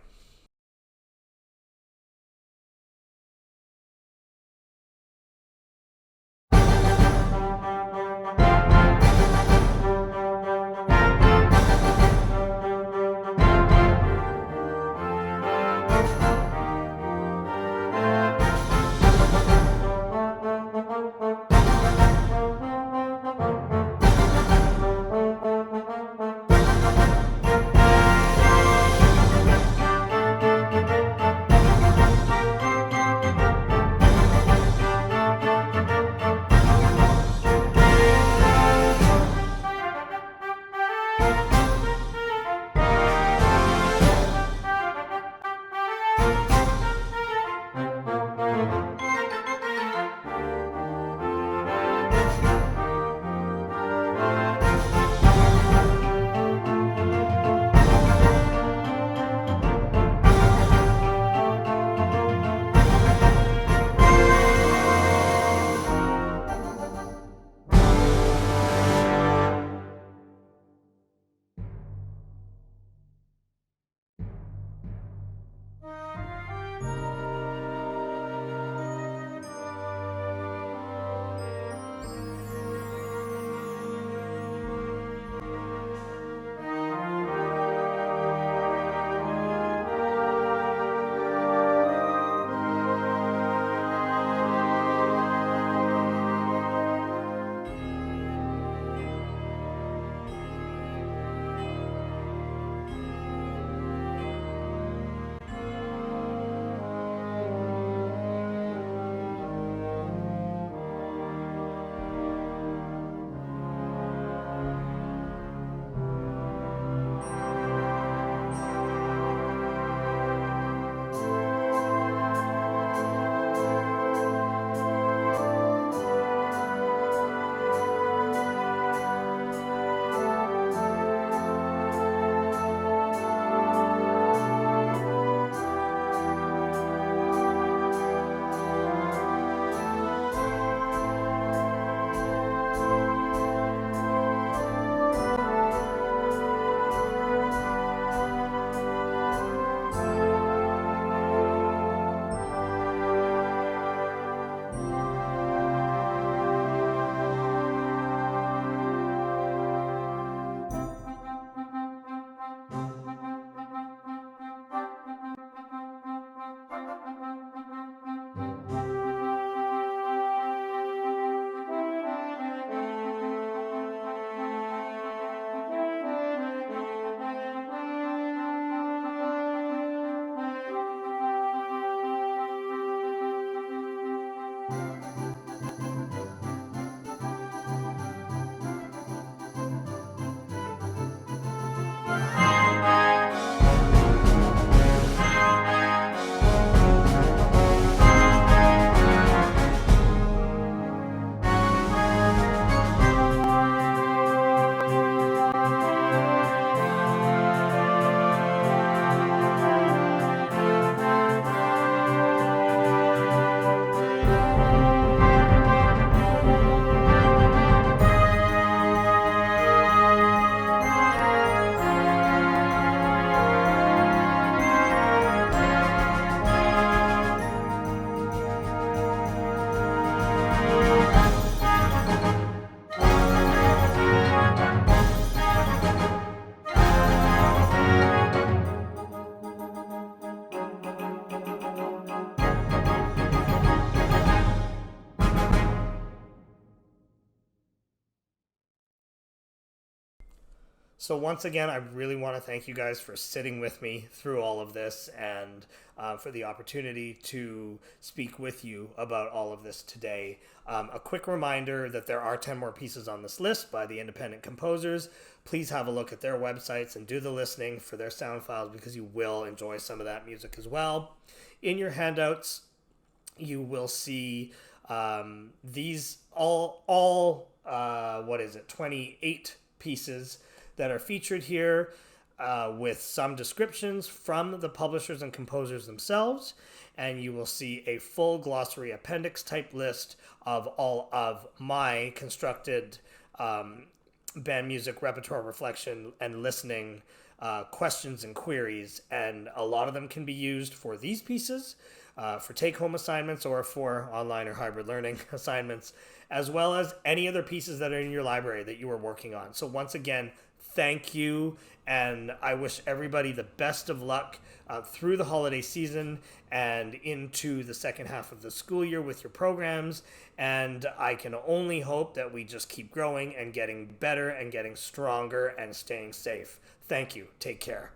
So once again, I really want to thank you guys for sitting with me through all of this and for the opportunity to speak with you about all of this today. A quick reminder that there are 10 more pieces on this list by the independent composers. Please have a look at their websites and do the listening for their sound files because you will enjoy some of that music as well. In your handouts, you will see these all 28 pieces that are featured here with some descriptions from the publishers and composers themselves. And you will see a full glossary appendix type list of all of my constructed band music repertoire reflection and listening questions and queries. And a lot of them can be used for these pieces, for take-home assignments or for online or hybrid learning assignments, as well as any other pieces that are in your library that you are working on. So once again, thank you, and I wish everybody the best of luck through the holiday season and into the second half of the school year with your programs, and I can only hope that we just keep growing and getting better and getting stronger and staying safe. Thank you. Take care.